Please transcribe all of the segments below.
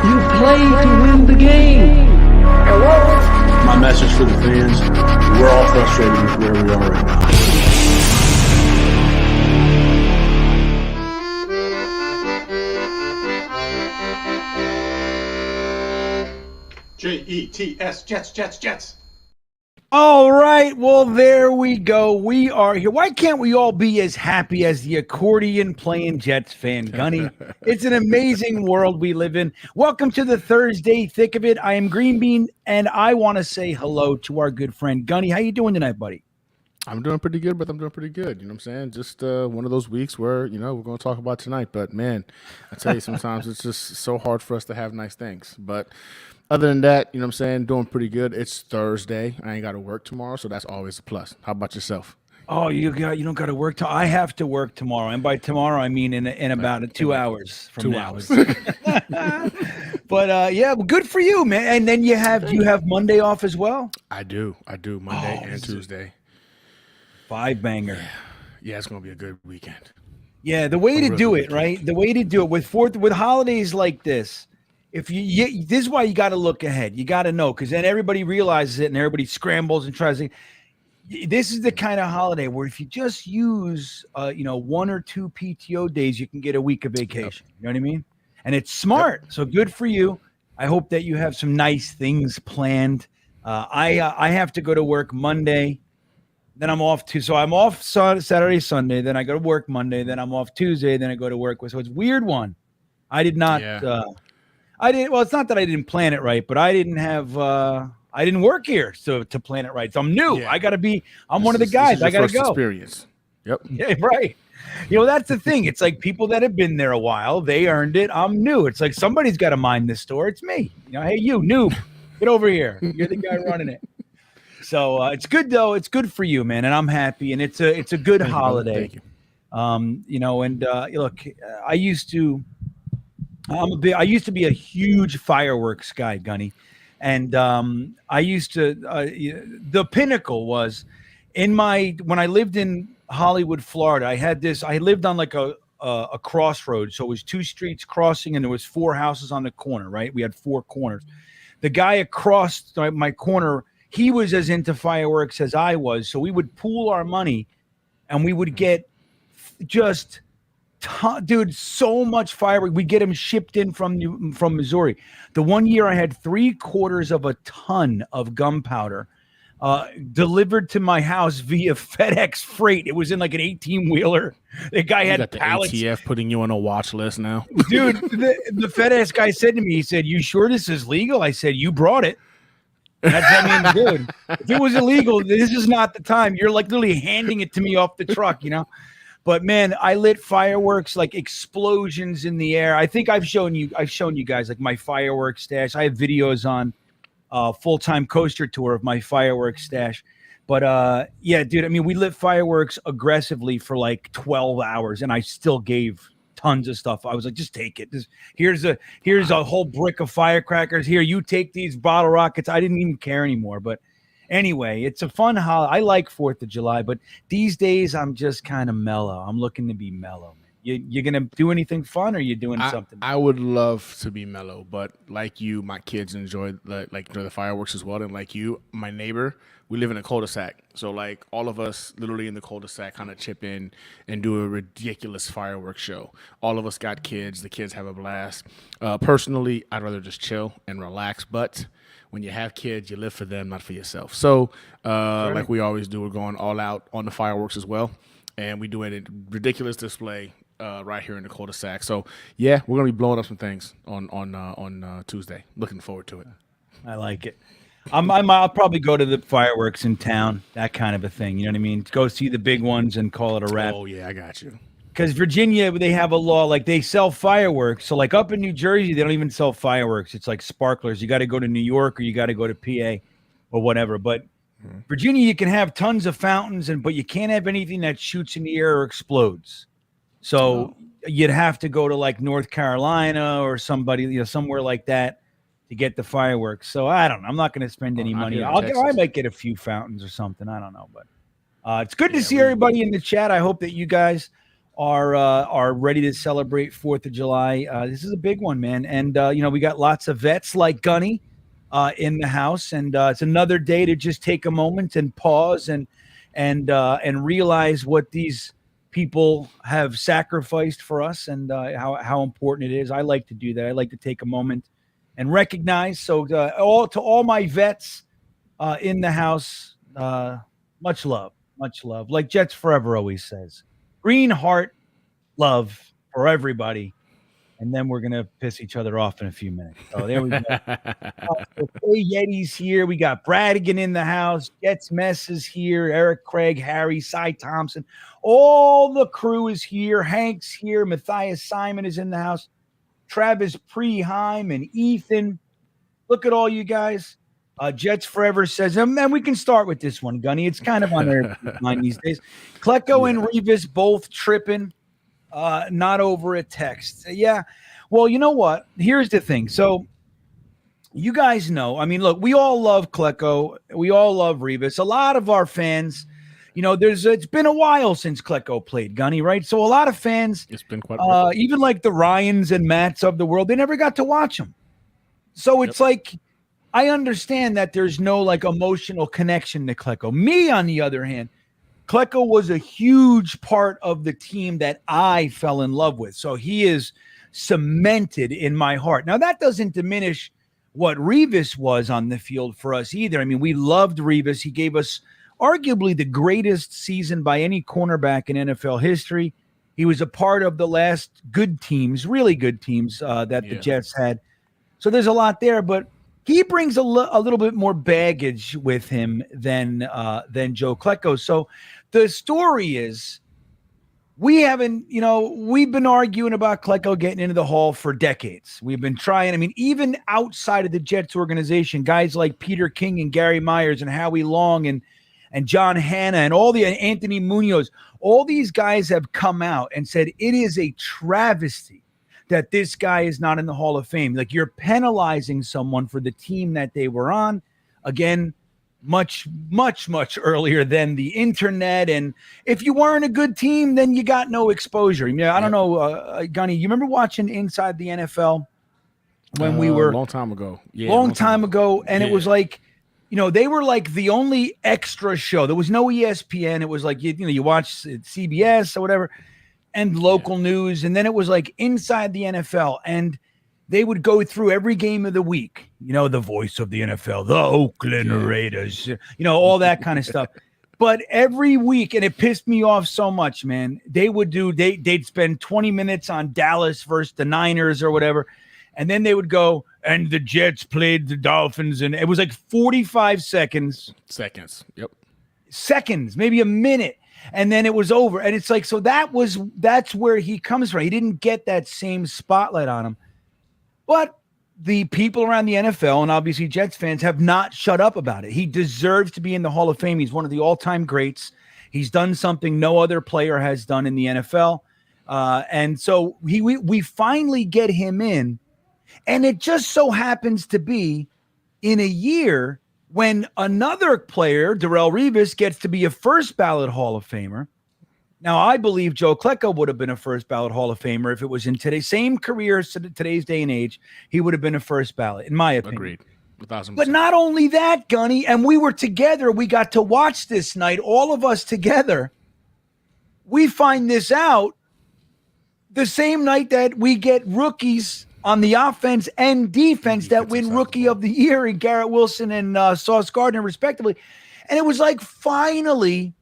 You play to win the game. My message for the fans, we're all frustrated with where we are right now. Jets, Jets. All right, well, there we go. We are here. Why can't we all be as happy as the accordion playing Jets fan, Gunny? It's an amazing world we live in. Welcome to the Thursday thick of it. I am GreenBean, and I want to say hello to our good friend Gunny. How you doing tonight, buddy? I'm doing pretty good, but I'm doing pretty good. You know what I'm saying? Just one of those weeks where, we're going to talk about tonight. But, man, I tell you, sometimes it's just so hard for us to have nice things. But other than that, you know what I'm saying, doing pretty good. It's Thursday. I ain't got to work tomorrow, so that's always a plus. How about yourself? Oh, you don't got to work. I have to work tomorrow. And by tomorrow, I mean in about 2 hours from 2 now. hours. But, yeah, well, good for you, man. And then you have Monday off as well? I do. Monday and Tuesday. 5-banger. Yeah, it's going to be a good weekend. Yeah, the way to do it, right? The way to do it with holidays like this, this is why you got to look ahead. You got to know, because then everybody realizes it and everybody scrambles and tries to. This is the kind of holiday where if you just use, 1 or 2 PTO days, you can get a week of vacation. Yep. You know what I mean? And it's smart. Yep. So good for you. I hope that you have some nice things planned. I have to go to work Monday. Then I'm off too. So I'm off Saturday, Sunday. Then I go to work Monday. Then I'm off Tuesday. Then I go to work. So it's a weird one. I did not. Yeah. Well, it's not that I didn't plan it right, but I didn't have. I didn't work here to plan it right. So I'm new. Yeah. I'm one of the guys. I got to go. Experience. Yep. Yeah. Right. That's the thing. It's like people that have been there a while. They earned it. I'm new. It's like somebody's got to mind this store. It's me. Hey, you noob, get over here. You're the guy running it. So it's good though. It's good for you, man, and I'm happy. And it's a good holiday. Thank you. Look, I used to be a huge fireworks guy, Gunny, and I used to. The pinnacle was when I lived in Hollywood, Florida. I lived on like a crossroad, so it was 2 streets crossing, and there was 4 houses on the corner. Right, we had 4 corners. The guy across my corner, he was as into fireworks as I was. So we would pool our money and we would get so much fireworks. We get them shipped in from Missouri. The one year I had 3/4 of a ton of gunpowder delivered to my house via FedEx freight. It was in like an 18-wheeler. The guy had got the pallets. ATF putting you on a watch list now. Dude, the FedEx guy said to me, he said, "You sure this is legal?" I said, "You brought it." Dude, if it was illegal, this is not the time. You're like literally handing it to me off the truck, But man, I lit fireworks, like explosions in the air. I think I've shown you guys like my fireworks stash. I have videos on Fulltime Coaster Tour of my fireworks stash. But yeah, dude, we lit fireworks aggressively for like 12 hours, and I still gave tons of stuff. I was like, just take it. Here's a whole brick of firecrackers. Here, you take these bottle rockets. I didn't even care anymore. But anyway, it's a fun holiday. I like 4th of July, but these days I'm just kind of mellow. I'm looking to be mellow. You gonna do anything fun, or are you doing something? I would love to be mellow, but like you, my kids enjoy the fireworks as well. And like you, my neighbor, we live in a cul-de-sac. So like all of us literally in the cul-de-sac kind of chip in and do a ridiculous fireworks show. All of us got kids. The kids have a blast. Personally, I'd rather just chill and relax. But when you have kids, you live for them, not for yourself. So like we always do, we're going all out on the fireworks as well. And we do a ridiculous display right here in the cul-de-sac. So yeah, we're gonna be blowing up some things on Tuesday. Looking forward to it. I like it. I'll probably go to the fireworks in town, that kind of a thing. You know what I mean? Go see the big ones and call it a wrap. Oh yeah, I got you. Because Virginia, they have a law, like they sell fireworks. So like up in New Jersey, they don't even sell fireworks. It's like sparklers. You got to go to New York or you got to go to PA or whatever. But Virginia, you can have tons of fountains, but you can't have anything that shoots in the air or explodes. So you'd have to go to like North Carolina or somewhere like that to get the fireworks. So I don't know. I'm not going to spend any money. I might get a few fountains or something. I don't know. But it's good to see everybody in the chat. I hope that you guys are ready to celebrate 4th of July. This is a big one, man. And, we got lots of vets like Gunny in the house. And it's another day to just take a moment and pause and realize what these people have sacrificed for us and how important it is. I like to do that. I like to take a moment and recognize. So to all my vets in the house, much love. Like Jets Forever always says. Green heart, love for everybody, and then we're gonna piss each other off in a few minutes. So there we go. Yeti's here. We got Bradigan in the house. Jets Mess is here. Eric Craig, Harry, Cy Thompson. All the crew is here. Hank's here. Matthias Simon is in the house. Travis Preheim and Ethan. Look at all you guys. Jets Forever says, and we can start with this one, Gunny. It's kind of on their mind these days. Klecko and Revis both tripping, not over a text. Yeah. Well, you know what? Here's the thing. So you guys know, I mean, look, we all love Klecko. We all love Revis. A lot of our fans, it's been a while since Klecko played, Gunny, right? So a lot of fans, it's been quite even like the Ryans and Matts of the world, they never got to watch him. So it's like, I understand that there's no like emotional connection to Klecko. Me, on the other hand, Klecko was a huge part of the team that I fell in love with. So he is cemented in my heart. Now, that doesn't diminish what Revis was on the field for us either. I mean, we loved Revis. He gave us arguably the greatest season by any cornerback in NFL history. He was a part of the last good teams, really good teams that the Jets had. So there's a lot there, but he brings a little bit more baggage with him than Joe Klecko. So the story is we've been arguing about Klecko getting into the Hall for decades. We've been trying. I mean, even outside of the Jets organization, guys like Peter King and Gary Myers and Howie Long and John Hanna and Anthony Munoz, all these guys have come out and said it is a travesty that this guy is not in the Hall of Fame. Like, you're penalizing someone for the team that they were on. Again, much, much, much earlier than the internet. And if you weren't a good team, then you got no exposure. I mean, I don't know, Gunny, you remember watching Inside the NFL when we were a long time ago? Yeah, long time ago. And it was like, they were like the only extra show. There was no ESPN. It was like, you watch CBS or whatever, and local news. And then it was like Inside the NFL. And they would go through every game of the week, the voice of the NFL, the Oakland Raiders, all that kind of stuff. But every week, and it pissed me off so much, man, they'd spend 20 minutes on Dallas versus the Niners or whatever. And then they would go, and the Jets played the Dolphins. And it was like 45 seconds. Yep. Seconds, maybe a minute. And then it was over. And it's like, so that's where he comes from. He didn't get that same spotlight on him. But the people around the NFL and obviously Jets fans have not shut up about it. He deserves to be in the Hall of Fame. He's one of the all-time greats. He's done something no other player has done in the NFL. And so we finally get him in. And it just so happens to be in a year when another player, Darrelle Revis, gets to be a first ballot Hall of Famer. Now, I believe Joe Klecko would have been a first ballot Hall of Famer if it was in today's same career as today's day and age. He would have been a first ballot, in my opinion. Agreed. 1,000%. But not only that, Gunny, and we were together. We got to watch this night, all of us together. We find this out the same night that we get rookies on the offense and defense that win Rookie of the Year in Garrett Wilson and Sauce Gardner, respectively. And it was like, finally,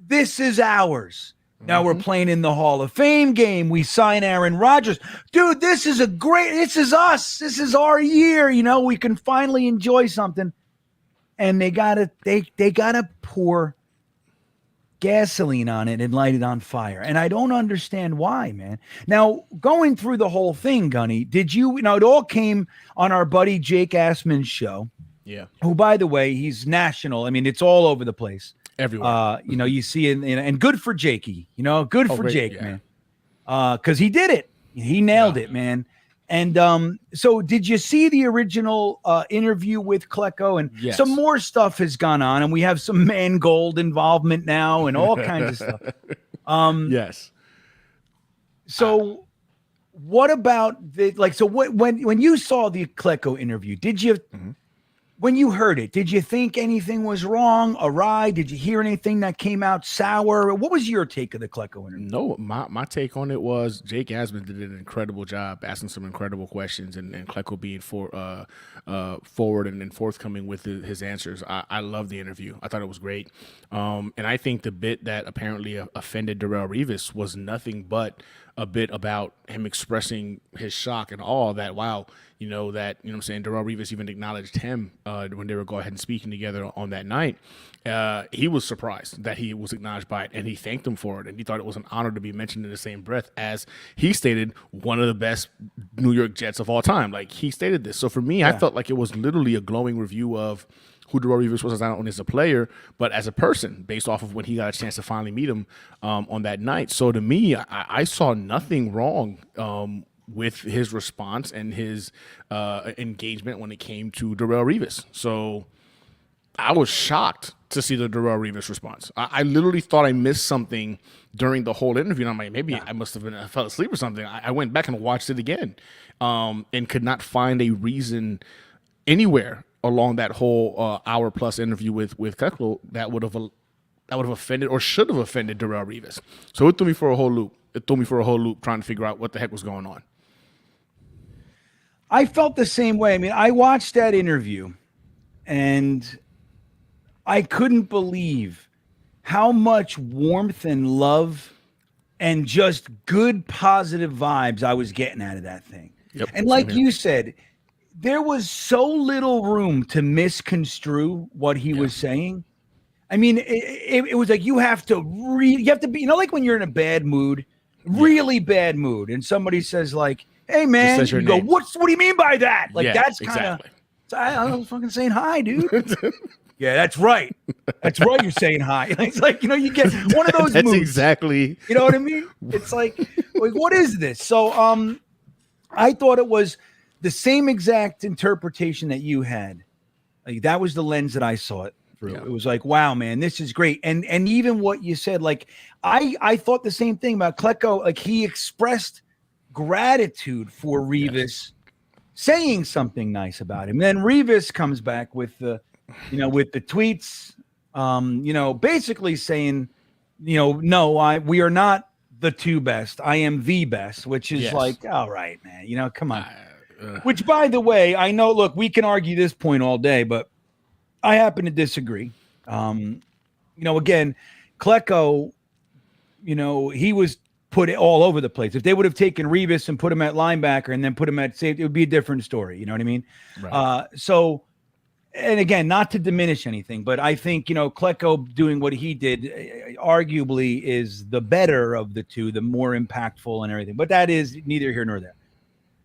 this is ours. Now we're playing in the Hall of Fame game. We sign Aaron Rodgers. Dude, this is us. This is our year. We can finally enjoy something. And they gotta pour gasoline on it and light it on fire. And I don't understand why, man. Now, going through the whole thing, Gunny, it all came on our buddy Jake Assman's show. Yeah. Who, by the way, he's national. I mean, it's all over the place. Everywhere. You see it, and good for Jakey, good for Jake, man. Because he did it. He nailed it, man. And so did you see the original interview with Klecko? And some more stuff has gone on, and we have some Mangold involvement now and all kinds of stuff. Yes. So what about the like? So when you saw the Klecko interview, did you? When you heard it, did you think anything was wrong, awry? Did you hear anything that came out sour? What was your take of the Klecko interview? No, my take on it was Jake Asman did an incredible job asking some incredible questions and Klecko being forward and forthcoming with his answers. I love the interview. I thought it was great. And I think the bit that apparently offended Darrelle Revis was nothing but a bit about him expressing his shock and awe that, wow, what I'm saying, Darrelle Revis even acknowledged him when they were going ahead and speaking together on that night. He was surprised that he was acknowledged by it, and he thanked him for it, and he thought it was an honor to be mentioned in the same breath as he stated one of the best New York Jets of all time. Like, he stated this. So for me, I felt like it was literally a glowing review of who Darrelle Revis was, not only as a player, but as a person, based off of when he got a chance to finally meet him on that night. So to me, I saw nothing wrong with his response and his engagement when it came to Darrelle Revis. So I was shocked to see the Darrelle Revis response. I literally thought I missed something during the whole interview. And I'm like, maybe I must have I fell asleep or something. I went back and watched it again and could not find a reason anywhere along that whole hour plus interview with Klecko that would have offended or should have offended Darrelle Revis. So it threw me for a whole loop. Trying to figure out what the heck was going on. I felt the same way. I mean, I watched that interview and I couldn't believe how much warmth and love and just good positive vibes I was getting out of that thing. Yep, and like you said, there was so little room to misconstrue what he was saying. I mean, it was like you have to be, like when you're in a bad mood, really bad mood, and somebody says like, "Hey man," you go, "What do you mean by that?" Like that's kind of. I was fucking saying hi, dude. Yeah, that's right. That's right. You're saying hi. It's like, you get one of those that's moods. Exactly. You know what I mean? It's like, what is this? So, I thought it was the same exact interpretation that you had. Like that was the lens that I saw it through. Yeah. It was like, wow, man, this is great. And even what you said, like I thought the same thing about Klecko. Like he expressed gratitude for Revis saying something nice about him. And then Revis comes back with the, with the tweets, basically saying, no, we are not the two best. I am the best, which is like, all right, man, come on. Which, by the way, I know, look, we can argue this point all day, but I happen to disagree. Again, Klecko, he was put all over the place. If they would have taken Revis and put him at linebacker and then put him at safety, it would be a different story. You know what I mean? Right. And again, not to diminish anything, but I think, Klecko doing what he did arguably is the better of the two, the more impactful and everything. But that is neither here nor there.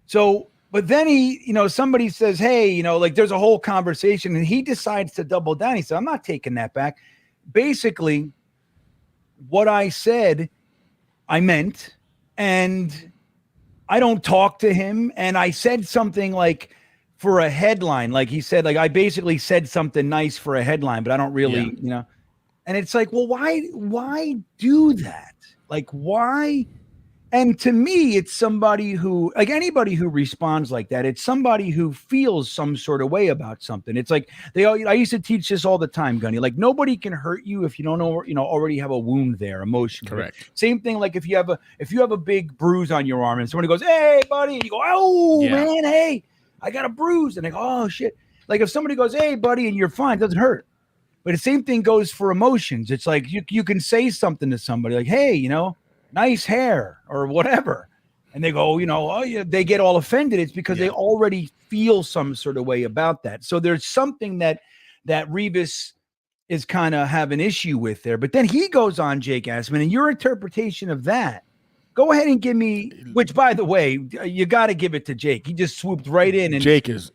So, but then he, somebody says, hey, like there's a whole conversation and he decides to double down. He said, I'm not taking that back. Basically, what I said, I meant, and I don't talk to him. And I said something like for a headline, like he said, like I basically said something nice for a headline, but I don't really, and it's like, well, why do that? Like, why? And to me, it's somebody who, like anybody who responds like that, it's somebody who feels some sort of way about something. It's like I used to teach this all the time, Gunny. Like nobody can hurt you if you don't know, already have a wound there emotionally. Correct. Same thing. Like if you have a big bruise on your arm and somebody goes, "Hey, buddy," and you go, "Oh man, hey, I got a bruise," and they go, "Oh shit." Like if somebody goes, "Hey, buddy," and you're fine, it doesn't hurt. But the same thing goes for emotions. It's like you can say something to somebody like, "Hey, nice hair," or whatever. And they go, oh yeah, they get all offended. It's because they already feel some sort of way about that. So there's something that Revis is kind of have an issue with there. But then he goes on, Jake Asman, and your interpretation of that, go ahead and give me, which by the way, you got to give it to Jake. He just swooped right in. And Jake is,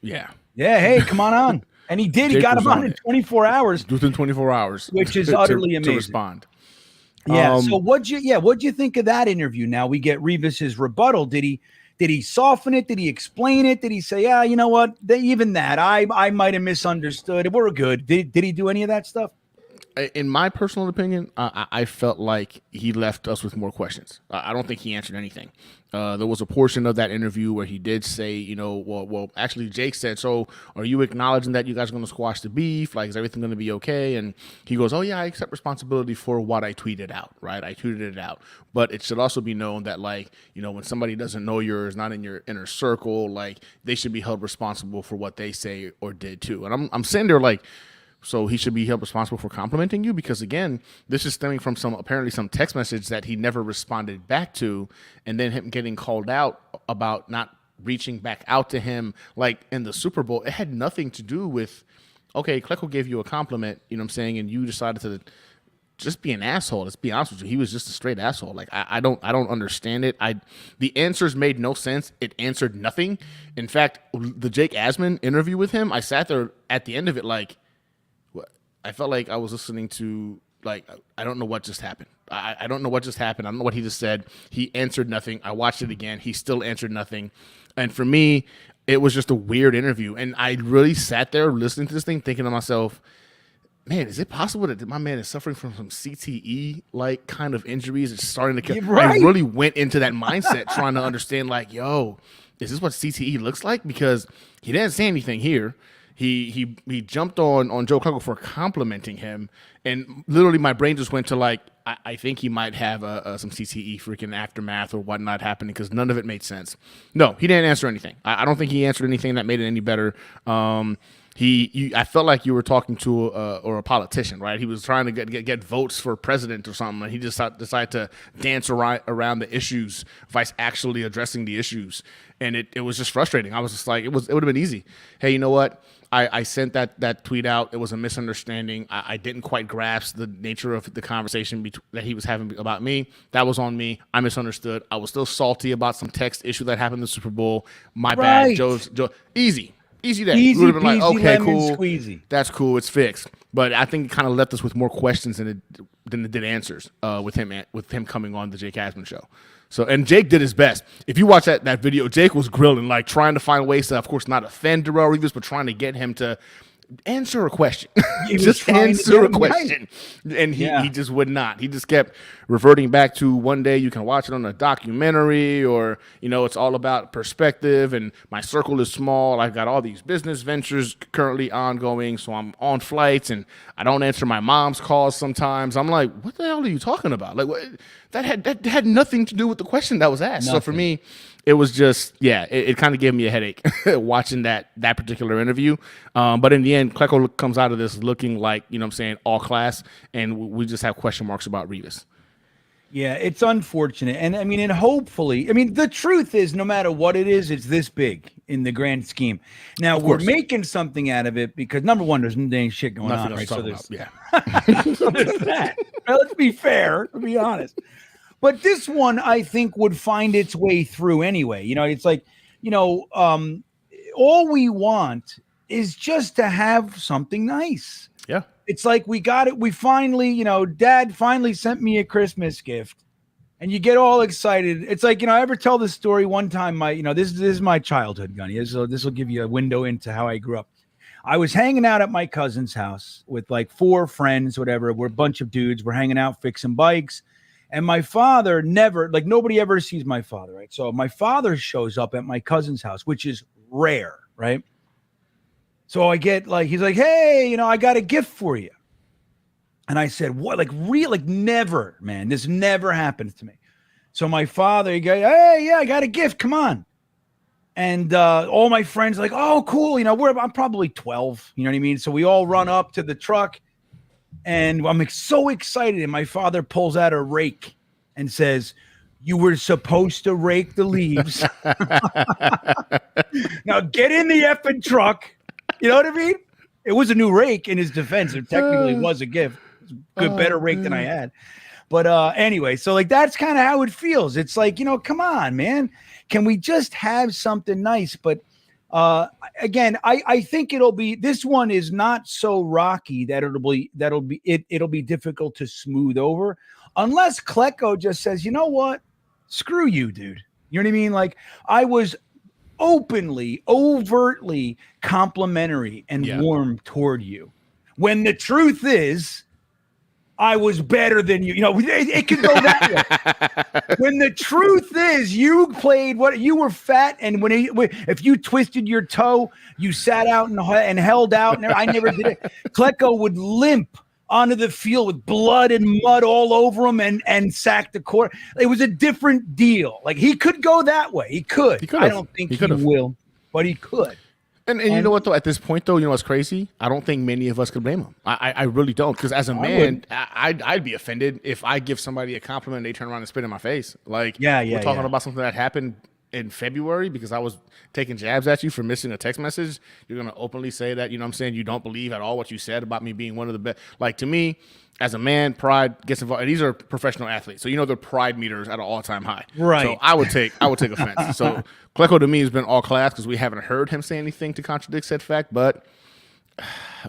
hey, come on. And he did. He got him on in 24 hours. Within 24 hours. Which is utterly amazing. To respond. Yeah. So what'd you think of that interview? Now we get Revis's rebuttal. Did he soften it? Did he explain it? Did he say, yeah, you know what? I might have misunderstood. We're good. Did he do any of that stuff? In my personal opinion, I felt like he left us with more questions. I don't think he answered anything. There was a portion of that interview where he did say, well, actually Jake said, so are you acknowledging that you guys are going to squash the beef? Like, is everything going to be okay? And he goes, oh yeah, I accept responsibility for what I tweeted out, right? I tweeted it out. But it should also be known that, like, when somebody doesn't know you or is not in your inner circle, like, they should be held responsible for what they say or did too. And I'm sitting there like, so he should be held responsible for complimenting you? Because again, this is stemming from apparently some text message that he never responded back to, and then him getting called out about not reaching back out to him like in the Super Bowl. It had nothing to do with, okay, Klecko gave you a compliment, you know what I'm saying, and you decided to just be an asshole. Let's be honest with you. He was just a straight asshole. Like, I don't understand it. The answers made no sense. It answered nothing. In fact, the Jake Asman interview with him, I sat there at the end of it like, I felt like I was listening to, like, I don't know what just happened. I don't know what just happened. I don't know what he just said. He answered nothing. I watched it again. He still answered nothing. And for me, it was just a weird interview. And I really sat there listening to this thing thinking to myself, man, is it possible that my man is suffering from some CTE-like kind of injuries? It's starting to... Right. I really went into that mindset trying to understand, like, yo, is this what CTE looks like? Because he didn't say anything here. He jumped on Joe Klecko for complimenting him, and literally my brain just went to like, I think he might have some CTE freaking aftermath or whatnot happening because none of it made sense. No, he didn't answer anything. I don't think he answered anything that made it any better. I felt like you were talking to a politician, right? He was trying to get votes for president or something, and he just decided to dance around the issues vice actually addressing the issues, and it was just frustrating. I was just like, it would have been easy. Hey, you know what? I sent that tweet out. It was a misunderstanding. I didn't quite grasp the nature of the conversation that he was having about me. That was on me. I misunderstood. I was still salty about some text issue that happened in the Super Bowl. My bad. Joe, easy day. Easy We would have been peasy, like, okay, lemon cool. squeezy. That's cool. It's fixed. But I think it kind of left us with more questions than it did answers with him coming on the Jake Asman show. So, and Jake did his best. If you watch that video, Jake was grilling, like trying to find ways to, of course, not offend Darrell Revis, but trying to get him to answer a question. Just answer a question. Right. And he just would not. He just kept reverting back to one day you can watch it on a documentary, or, it's all about perspective, and my circle is small. I've got all these business ventures currently ongoing, so I'm on flights, and I don't answer my mom's calls sometimes. I'm like, what the hell are you talking about? Like, what? That had nothing to do with the question that was asked. Nothing. So for me, it was just, it kind of gave me a headache watching that particular interview. But in the end, Klecko comes out of this looking like, all class, and we just have question marks about Revis. Yeah, it's unfortunate. And and hopefully, the truth is, no matter what it is, it's this big in the grand scheme. Now, we're making something out of it because, number one, there's no dang shit going on, right? So there's that. Now, let's be fair, to be honest. But this one, I think, would find its way through anyway. It's like, all we want is just to have something nice. Yeah. It's like we got it. We finally, Dad finally sent me a Christmas gift, and you get all excited. It's like, I ever tell this story one time. This is my childhood, Gunny. So this will give you a window into how I grew up. I was hanging out at my cousin's house with like 4 friends, whatever. We're a bunch of dudes. We're hanging out, fixing bikes. And my father nobody ever sees my father, right? So my father shows up at my cousin's house, which is rare, right? So I get he's like, hey, I got a gift for you. And I said, what? Never, man. This never happens to me. So my father, he goes, hey, yeah, I got a gift. Come on. And all my friends are like, oh, cool. I'm probably 12. You know what I mean? So we all run up to the truck, and I'm so excited. And my father pulls out a rake and says, you were supposed to rake the leaves. Now get in the effing truck. You know what I mean? It was a new rake in his defense. It technically was a gift. It was a good, better rake than I had. But anyway, so that's kind of how it feels. It's like, come on, man. Can we just have something nice? But again, I think this one is not so rocky that it'll be difficult to smooth over, unless Klecko just says, you know what? Screw you, dude. You know what I mean? Like, I was overtly complimentary and warm toward you, when the truth is I was better than you. You know, it could go that way. When the truth is, you played what you were fat, and if you twisted your toe, you sat out and held out. And I never did it. Klecko would limp onto the field with blood and mud all over him and sack the court. It was a different deal. Like he could go that way. He could. I don't think he will, but he could. And you know what, though? At this point, though, you know what's crazy? I don't think many of us could blame him. I really don't. Because as a man, I'd be offended if I give somebody a compliment and they turn around and spit in my face. Like, we're talking about something that happened in February because I was taking jabs at you for missing a text message. You're going to openly say that, you know what I'm saying, you don't believe at all what you said about me being one of the best. Like, to me, as a man, pride gets involved. And these are professional athletes. So, you know, their pride meters at an all-time high. Right. So I would take offense. So Klecko to me has been all class because we haven't heard him say anything to contradict said fact. But,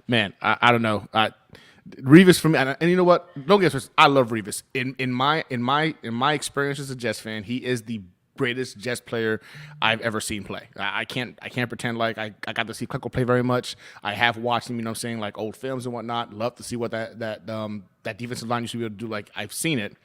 man, I don't know. Revis for me, and you know what? Don't get me. I love Revis. In my experience as a Jets fan, he is the greatest Jets player I've ever seen play. I can't pretend like I got to see Klecko play very much. I have watched him, you know what I'm saying, like old films and whatnot. Love to see what that defensive line used to be able to do. Like, I've seen it.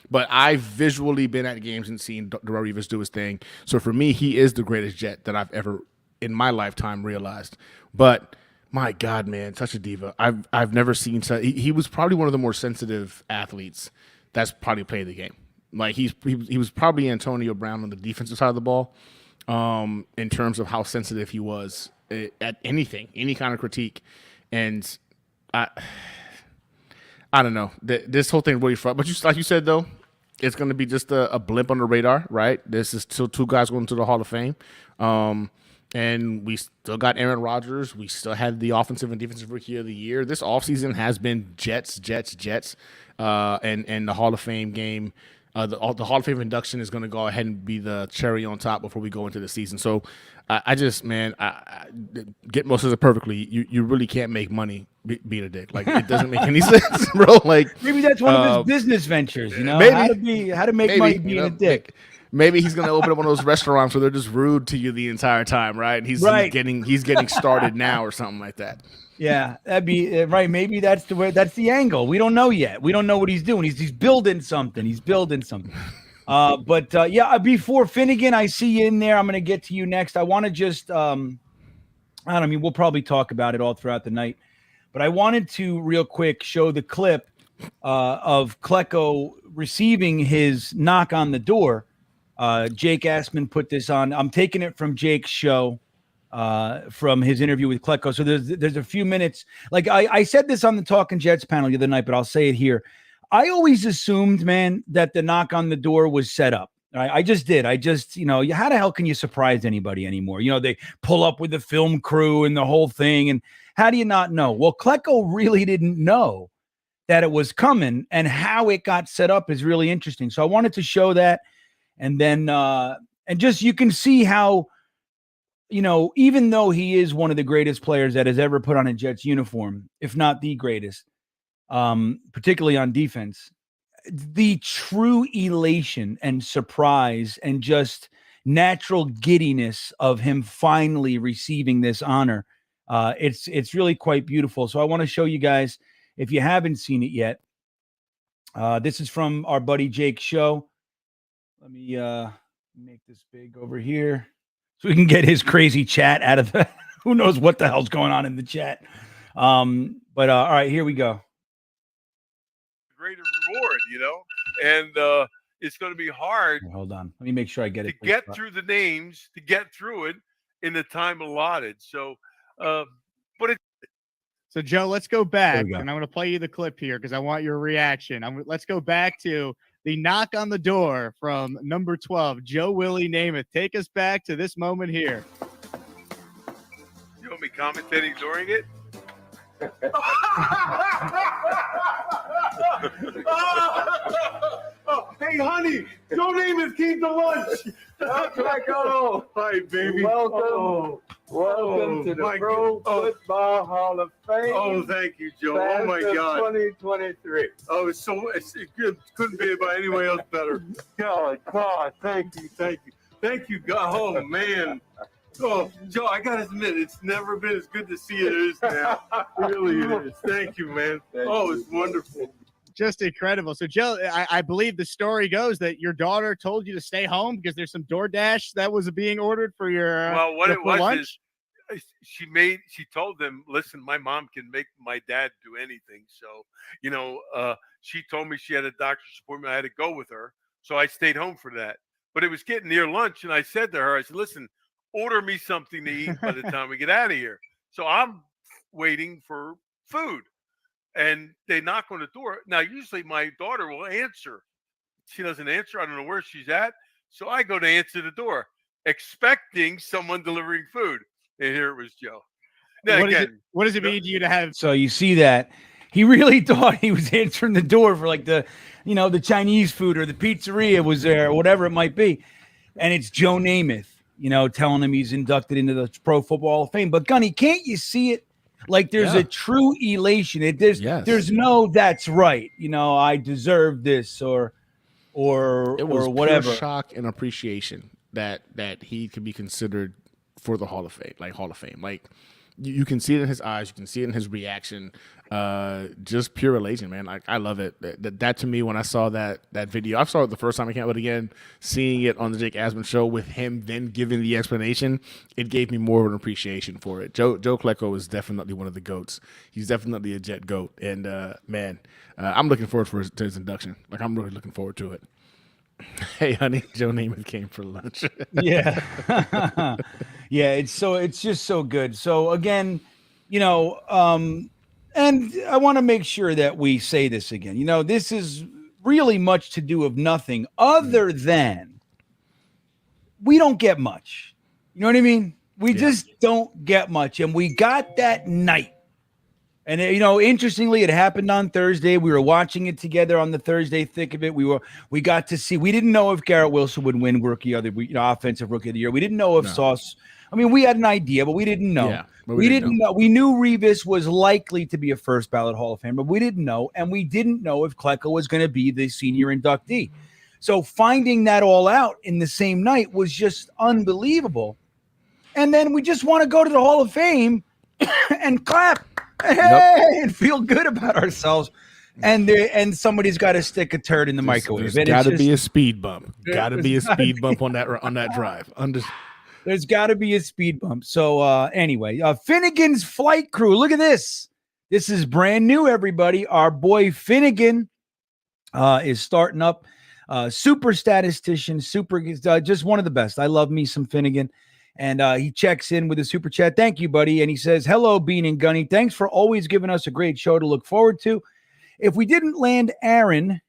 But I've visually been at games and seen Deandre Hopkins do his thing. So for me, he is the greatest Jet that I've ever in my lifetime realized. But my God, man, such a diva. I've never seen such. He was probably one of the more sensitive athletes that's probably played the game. Like he was probably Antonio Brown on the defensive side of the ball, in terms of how sensitive he was at anything, any kind of critique. And I don't know. This whole thing really fun. But like you said, though, it's going to be just a blip on the radar, right? This is still two guys going to the Hall of Fame. And we still got Aaron Rodgers. We still had the offensive and defensive rookie of the year. This offseason has been Jets. And the Hall of Fame game. The Hall of Fame induction is going to go ahead and be the cherry on top before we go into the season. So I just, man, get most of it perfectly. You really can't make money being a dick. Like, it doesn't make any sense, bro. Like, maybe that's one of his business ventures, you know, how to make money being a dick. Maybe he's going to open up one of those restaurants where they're just rude to you the entire time, right? And he's getting started now or something like that. Yeah, that'd be right. Maybe that's the angle. We don't know yet. We don't know what he's doing. He's building something. Yeah, before Finnegan, I see you in there. I'm going to get to you next. I want to just, we'll probably talk about it all throughout the night, but I wanted to real quick show the clip of Klecko receiving his knock on the door. Jake Assman put this on. I'm taking it from Jake's show. From his interview with Klecko. So there's a few minutes. Like I said this on the Talking Jets panel the other night, but I'll say it here. I always assumed, man, that the knock on the door was set up. Right? I just did. How the hell can you surprise anybody anymore? You know, they pull up with the film crew and the whole thing. And how do you not know? Well, Klecko really didn't know that it was coming, and how it got set up is really interesting. So I wanted to show that. And then, you can see how, you know, even though he is one of the greatest players that has ever put on a Jets uniform, if not the greatest, particularly on defense, the true elation and surprise and just natural giddiness of him finally receiving this honor, it's really quite beautiful. So I want to show you guys, if you haven't seen it yet, this is from our buddy Jake's show. Let me make this big over here, so we can get his crazy chat out of the who knows what the hell's going on in the chat. All right, here we go. Greater reward, you know, and it's going to be hard. Hold on. Let me make sure I get it. To get through the names, to get through it in the time allotted. So, So, Joe, let's go back, and I'm going to play you the clip here because I want your reaction. Let's go back to the knock on the door from number 12, Joe Willie Namath. Take us back to this moment here. You want me commentating during it? Hey, honey, Joe Namath came to lunch. Klecko. Hi, baby. Welcome to the Pro Football Hall of Fame. Oh, thank you, Joe. Class Oh, my of God. 2023. Oh, it couldn't be by anyone else better. God, thank you. Thank you, God. Oh, man. Oh, Joe, I got to admit, it's never been as good to see it as it is now. It really is. Thank you, man. It's wonderful. Just incredible. So, Joe, I believe the story goes that your daughter told you to stay home because there's some DoorDash that was being ordered for your Well, what it was lunch? is she told them, listen, my mom can make my dad do anything. So, she told me she had a doctor's appointment. I had to go with her. So I stayed home for that. But it was getting near lunch. And I said to her, I said, listen, order me something to eat by the time we get out of here. So I'm waiting for food. And they knock on the door. Now, usually my daughter will answer. She doesn't answer. I don't know where she's at. So I go to answer the door, expecting someone delivering food. And here it was Joe. Now, what does it mean to you to have? So you see that he really thought he was answering the door for like the Chinese food or the pizzeria was there or whatever it might be. And it's Joe Namath, telling him he's inducted into the Pro Football Hall of Fame. But Gunny, can't you see it? Like there's a true elation. There's no, that's right. I deserve this or it was whatever. Pure shock and appreciation that he could be considered for the Hall of Fame. Like you can see it in his eyes. You can see it in his reaction. Just pure elation, man. Like I love it. That to me, when I saw that video, I saw it the first time I came, but again, seeing it on the Jake Asman show with him then giving the explanation, it gave me more of an appreciation for it. Joe Klecko is definitely one of the GOATs. He's definitely a Jet GOAT. And I'm looking forward to his induction. Like I'm really looking forward to it. Hey, honey, Joe Namath came for lunch. Yeah. Yeah, it's just so good. So again, and I want to make sure that we say this again. This is really much to do of nothing other than we don't get much. You know what I mean? We just don't get much. And we got that night. And, interestingly, it happened on Thursday. We were watching it together on the Thursday thick of it. We got to see. We didn't know if Garrett Wilson would win offensive rookie of the year. We didn't know if Sauce. I mean, we had an idea, but we didn't know. Yeah, we didn't know. We knew Revis was likely to be a first ballot Hall of Famer, but we didn't know. And we didn't know if Klecko was going to be the senior inductee. So finding that all out in the same night was just unbelievable. And then we just want to go to the Hall of Fame and clap. And feel good about ourselves, and somebody's got to stick a turd in the microwave. There's got to be a speed bump. Got to be a speed bump on that drive. There's got to be a speed bump. So anyway, Finnegan's Flight Crew. Look at this. This is brand new, everybody. Our boy Finnegan is starting up. Super statistician, just one of the best. I love me some Finnegan. And he checks in with a super chat. Thank you, buddy. And he says, hello, Bean and Gunny. Thanks for always giving us a great show to look forward to. If we didn't land Aaron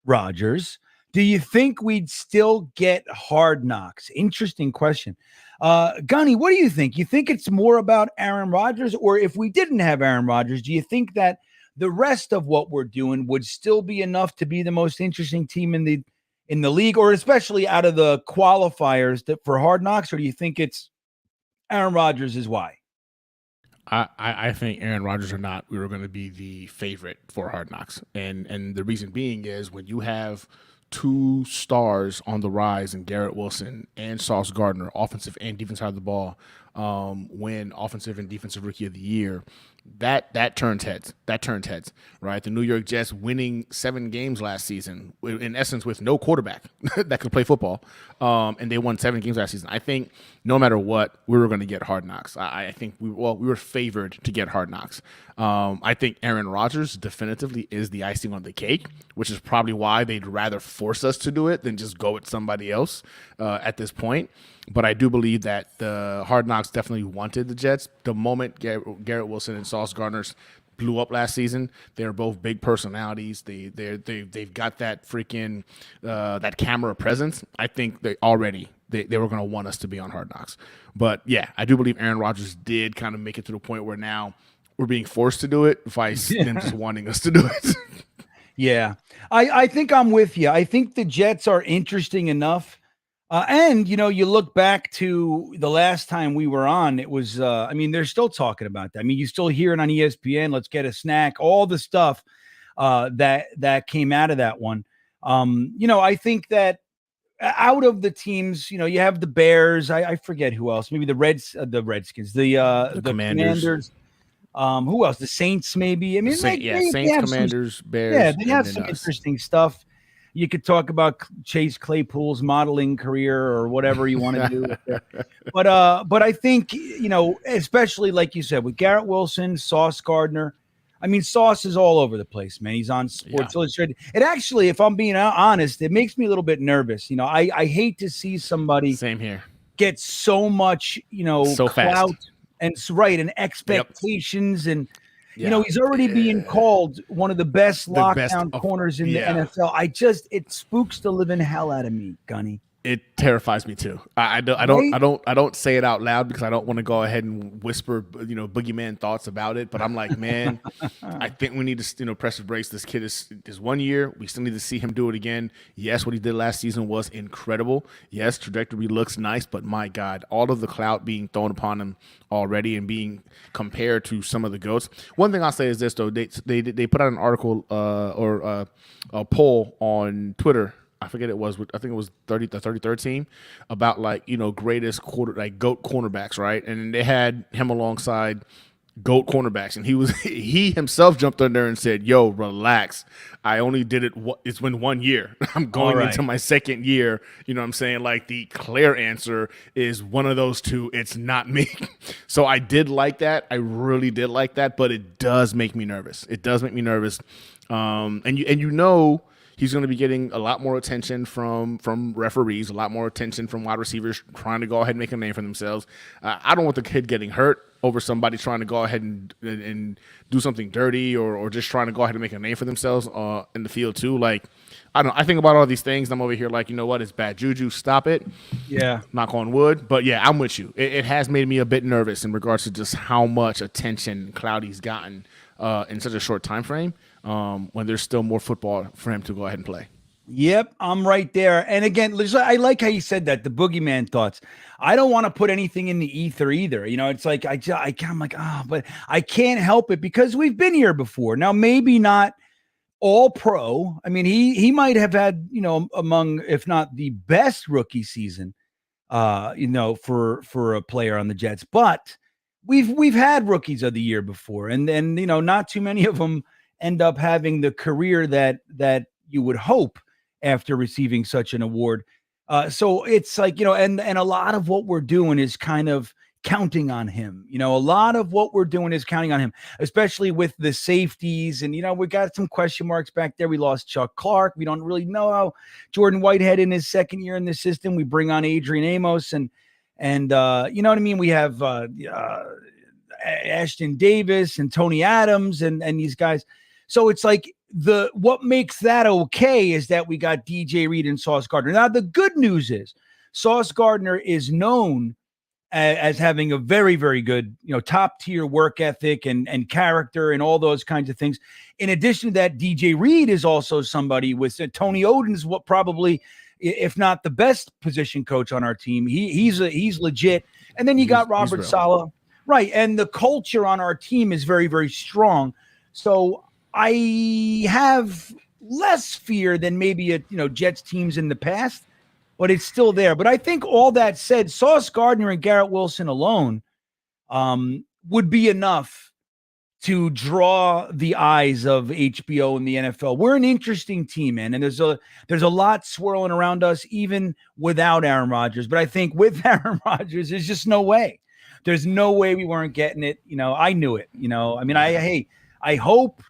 Rodgers, do you think we'd still get Hard Knocks? Interesting question. Gunny, what do you think? You think it's more about Aaron Rodgers? Or if we didn't have Aaron Rodgers, do you think that the rest of what we're doing would still be enough to be the most interesting team in the league, or especially out of the qualifiers for Hard Knocks? Or do you think it's Aaron Rodgers is why? I think Aaron Rodgers or not, we were going to be the favorite for Hard Knocks. And the reason being is when you have two stars on the rise in Garrett Wilson and Sauce Gardner, offensive and defensive side of the ball, win offensive and defensive rookie of the year, that turns heads. That turns heads, right? The New York Jets winning 7 games last season, in essence, with no quarterback that could play football, and they won 7 games last season. I think no matter what, we were going to get Hard Knocks. I think we were favored to get Hard Knocks. I think Aaron Rodgers definitively is the icing on the cake, which is probably why they'd rather force us to do it than just go with somebody else at this point. But I do believe that the Hard Knocks definitely wanted the Jets. The moment Garrett Wilson and Sauce Gardner blew up last season, they're both big personalities. They've got that freaking that camera presence. I think they were going to want us to be on Hard Knocks. But yeah, I do believe Aaron Rodgers did kind of make it to the point where now we're being forced to do it, vice them just wanting us to do it. Yeah, I think I'm with you. I think the Jets are interesting enough. And, you look back to the last time we were on, it was, they're still talking about that. I mean, you still hear it on ESPN, let's get a snack, all the stuff that came out of that one. I think that out of the teams, you have the Bears. I forget who else, maybe the Redskins, the Commanders. Who else? The Saints, maybe. I mean, Saints, they have Commanders, Bears. Yeah, they have and some then us. interesting stuff. You could talk about Chase Claypool's modeling career or whatever you want to do with it. But I think, especially like you said, with Garrett Wilson, Sauce Gardner. I mean, Sauce is all over the place, man. He's on Sports Illustrated. It actually, if I'm being honest, it makes me a little bit nervous. I hate to see somebody Same here. get so much, So clout fast. and expectations and he's already being called one of the best lockdown corners in the NFL. It spooks the living hell out of me, Gunny. It terrifies me too. I don't say it out loud because I don't want to go ahead and whisper, boogeyman thoughts about it. But I'm like, man, I think we need to, press the brakes. This kid is 1 year. We still need to see him do it again. Yes, what he did last season was incredible. Yes, trajectory looks nice, but my God, all of the clout being thrown upon him already and being compared to some of the GOATs. One thing I'll say is this though: they put out an article or a poll on Twitter. I forget it was. I think it was the 33rd team about greatest GOAT cornerbacks, right? And they had him alongside GOAT cornerbacks, and he himself jumped on there and said, "Yo, relax. I only did it. It's been 1 year. I'm going into my second year. You know what I'm saying? Like the clear answer is one of those two. It's not me." So I did like that. I really did like that, but it does make me nervous. It does make me nervous. He's going to be getting a lot more attention from referees, a lot more attention from wide receivers trying to go ahead and make a name for themselves. I don't want the kid getting hurt over somebody trying to go ahead and do something dirty or just trying to go ahead and make a name for themselves in the field too. Like, I think about all these things. And I'm over here like, you know what? It's bad juju. Stop it. Yeah. Knock on wood. But yeah, I'm with you. It has made me a bit nervous in regards to just how much attention Cloudy's gotten in such a short time frame. When there's still more football for him to go ahead and play. Yep, I'm right there. And again, I like how you said that, the boogeyman thoughts. I don't want to put anything in the ether either. It's like I'm like, but I can't help it because we've been here before. Now, maybe not all pro. I mean, he might have had, among, if not the best rookie season, for a player on the Jets. But we've had rookies of the year before, and then not too many of them end up having the career that you would hope after receiving such an award. So it's like, and a lot of what we're doing is kind of counting on him. A lot of what we're doing is counting on him, especially with the safeties. And, we got some question marks back there. We lost Chuck Clark. We don't really know how Jordan Whitehead in his second year in the system. We bring on Adrian Amos and you know what I mean? We have Ashton Davis and Tony Adams and these guys. So it's like what makes that okay is that we got DJ Reed and Sauce Gardner. Now, the good news is Sauce Gardner is known as having a very, very good, top tier work ethic and character and all those kinds of things. In addition to that, DJ Reed is also somebody with Tony Oden's what probably, if not the best position coach on our team. He's legit. And then you got Robert Saleh. Right. And the culture on our team is very, very strong. So I have less fear than maybe Jets teams in the past, but it's still there. But I think all that said, Sauce Gardner and Garrett Wilson alone would be enough to draw the eyes of HBO and the NFL. We're an interesting team, man, and there's a lot swirling around us even without Aaron Rodgers. But I think with Aaron Rodgers, there's just no way. There's no way we weren't getting it. I knew it. I mean, I hoped.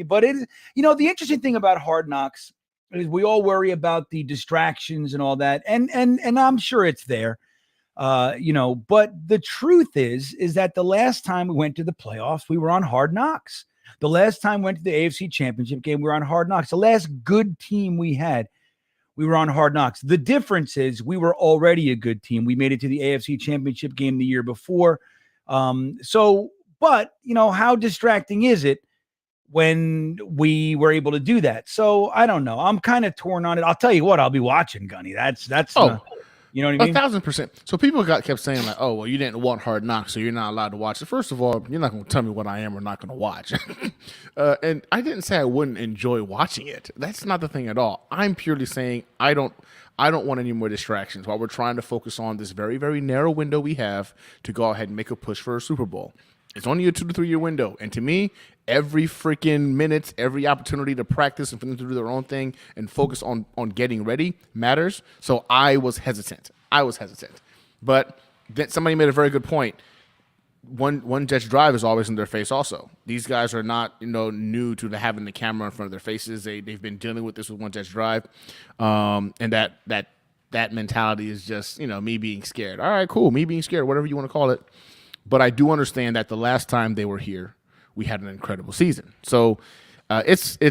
But the interesting thing about Hard Knocks is we all worry about the distractions and all that, and I'm sure it's there, but the truth is that the last time we went to the playoffs, we were on Hard Knocks. The last time we went to the AFC Championship game, we were on Hard Knocks. The last good team we had, we were on Hard Knocks. The difference is we were already a good team. We made it to the AFC Championship game the year before. But how distracting is it when we were able to do that? So I don't know. I'm kind of torn on it. I'll tell you what, I'll be watching, Gunny. That's you know what I mean? 1,000%. So people kept saying like, oh, well, you didn't want Hard Knocks, so you're not allowed to watch it. First of all, you're not going to tell me what I am or not going to watch. And I didn't say I wouldn't enjoy watching it. That's not the thing at all. I'm purely saying I don't want any more distractions while we're trying to focus on this very, very narrow window we have to go ahead and make a push for a Super Bowl. It's only a 2 to 3 year window. And to me, every freaking minute, every opportunity to practice and for them to do their own thing and focus on getting ready matters. So I was hesitant. But somebody made a very good point. One Jets drive is always in their face also. These guys are not, new to having the camera in front of their faces. They've been dealing with this with one Jets drive. And that mentality is just, me being scared. All right, cool. Me being scared, whatever you want to call it. But I do understand that the last time they were here, we had an incredible season. So it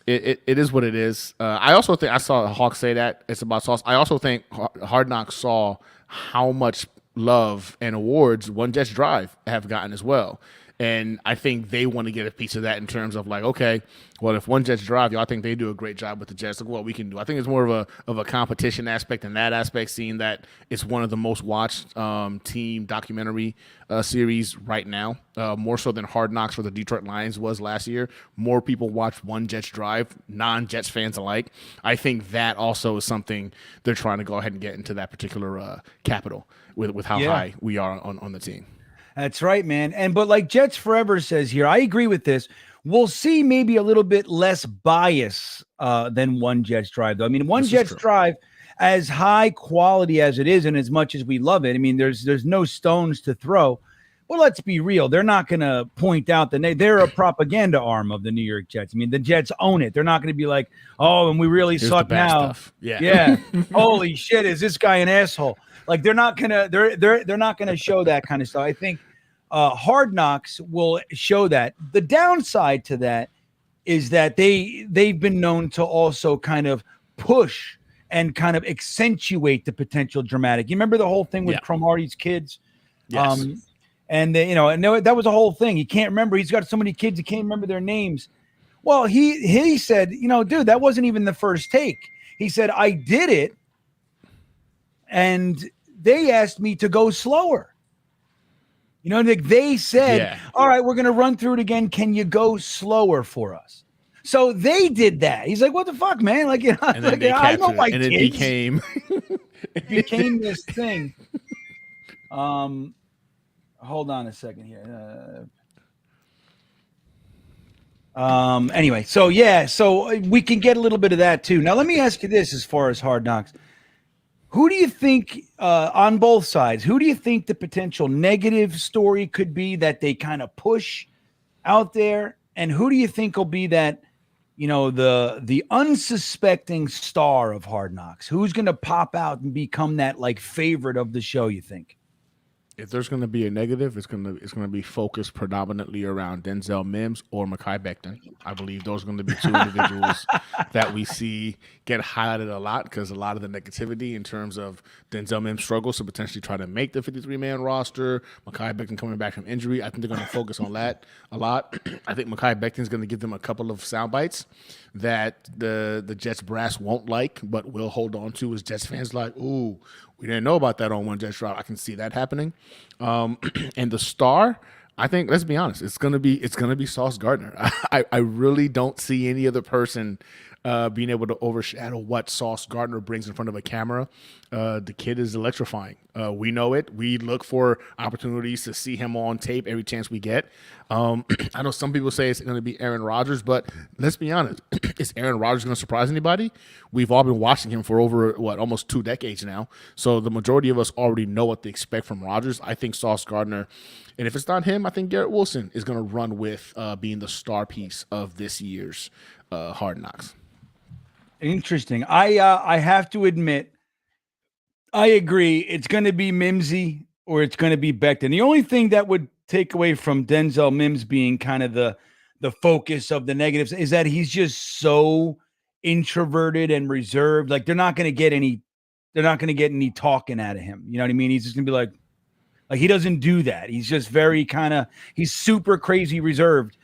is what it is. I also think I saw Hawk say that it's about Sauce. I also think Hard Knocks saw how much love and awards One Jets Drive have gotten as well. And I think they want to get a piece of that in terms of like, okay, well, if One Jets Drive, I think they do a great job with the Jets. Look what we can do. I think it's more of a competition aspect in that aspect, seeing that it's one of the most watched team documentary series right now, more so than Hard Knocks for the Detroit Lions was last year. More people watch One Jets Drive, non-Jets fans alike. I think that also is something they're trying to go ahead and get into that particular capital with how high we are on the team. That's right, man. But like Jets Forever says here, I agree with this. We'll see maybe a little bit less bias than One Jets Drive, though. I mean, One Jets Drive, as high quality as it is and as much as we love it, I mean, there's no stones to throw. Well, let's be real. They're not going to point out they're a propaganda arm of the New York Jets. I mean, the Jets own it. They're not going to be like, oh, and we really suck now. Stuff. Yeah. Yeah. Holy shit, is this guy an asshole? Like they're not gonna show that kind of stuff. I think Hard Knocks will show that. The downside to that is that they've been known to also kind of push and kind of accentuate the potential dramatic. You remember the whole thing with Cromartie's kids? Yes. And that was a whole thing. He can't remember. He's got so many kids, he can't remember their names. Well, he said, dude, that wasn't even the first take. He said, I did it, and they asked me to go slower. They said, all right, we're going to run through it again. Can you go slower for us? So they did that. He's like, what the fuck, man? Like, and then they I know my and kids. It became this thing. Hold on a second here. Anyway, so we can get a little bit of that too. Now, let me ask you this as far as Hard Knocks. Who do you think, on both sides, who do you think the potential negative story could be that they kind of push out there? And who do you think will be that, the unsuspecting star of Hard Knocks? Who's going to pop out and become that like favorite of the show, you think? If there's going to be a negative, it's going to be focused predominantly around Denzel Mims or Mekhi Becton. I believe those are going to be two individuals that we see get highlighted a lot because a lot of the negativity in terms of Denzel Mims struggles to potentially try to make the 53-man roster. Mekhi Becton coming back from injury. I think they're going to focus on that a lot. I think Mekhi Becton is going to give them a couple of sound bites that the Jets brass won't like, but will hold on to as Jets fans like, ooh, we didn't know about that on One Jets Drive. I can see that happening. And the star, I think, let's be honest, it's gonna be Sauce Gardner. I really don't see any other person being able to overshadow what Sauce Gardner brings in front of a camera. The kid is electrifying. We know it. We look for opportunities to see him on tape every chance we get. I know some people say it's going to be Aaron Rodgers, but let's be honest. Is Aaron Rodgers going to surprise anybody? We've all been watching him for over, almost 2 decades now. So the majority of us already know what to expect from Rodgers. I think Sauce Gardner, and if it's not him, I think Garrett Wilson is going to run with being the star piece of this year's Hard Knocks. Interesting. I have to admit, I agree. It's going to be Mimsy or it's going to be Becton. The only thing that would take away from Denzel Mims being kind of the focus of the negatives is that he's just so introverted and reserved. Like they're not going to get any talking out of him. You know what I mean? He's just going to be like he doesn't do that. He's just very he's super crazy reserved.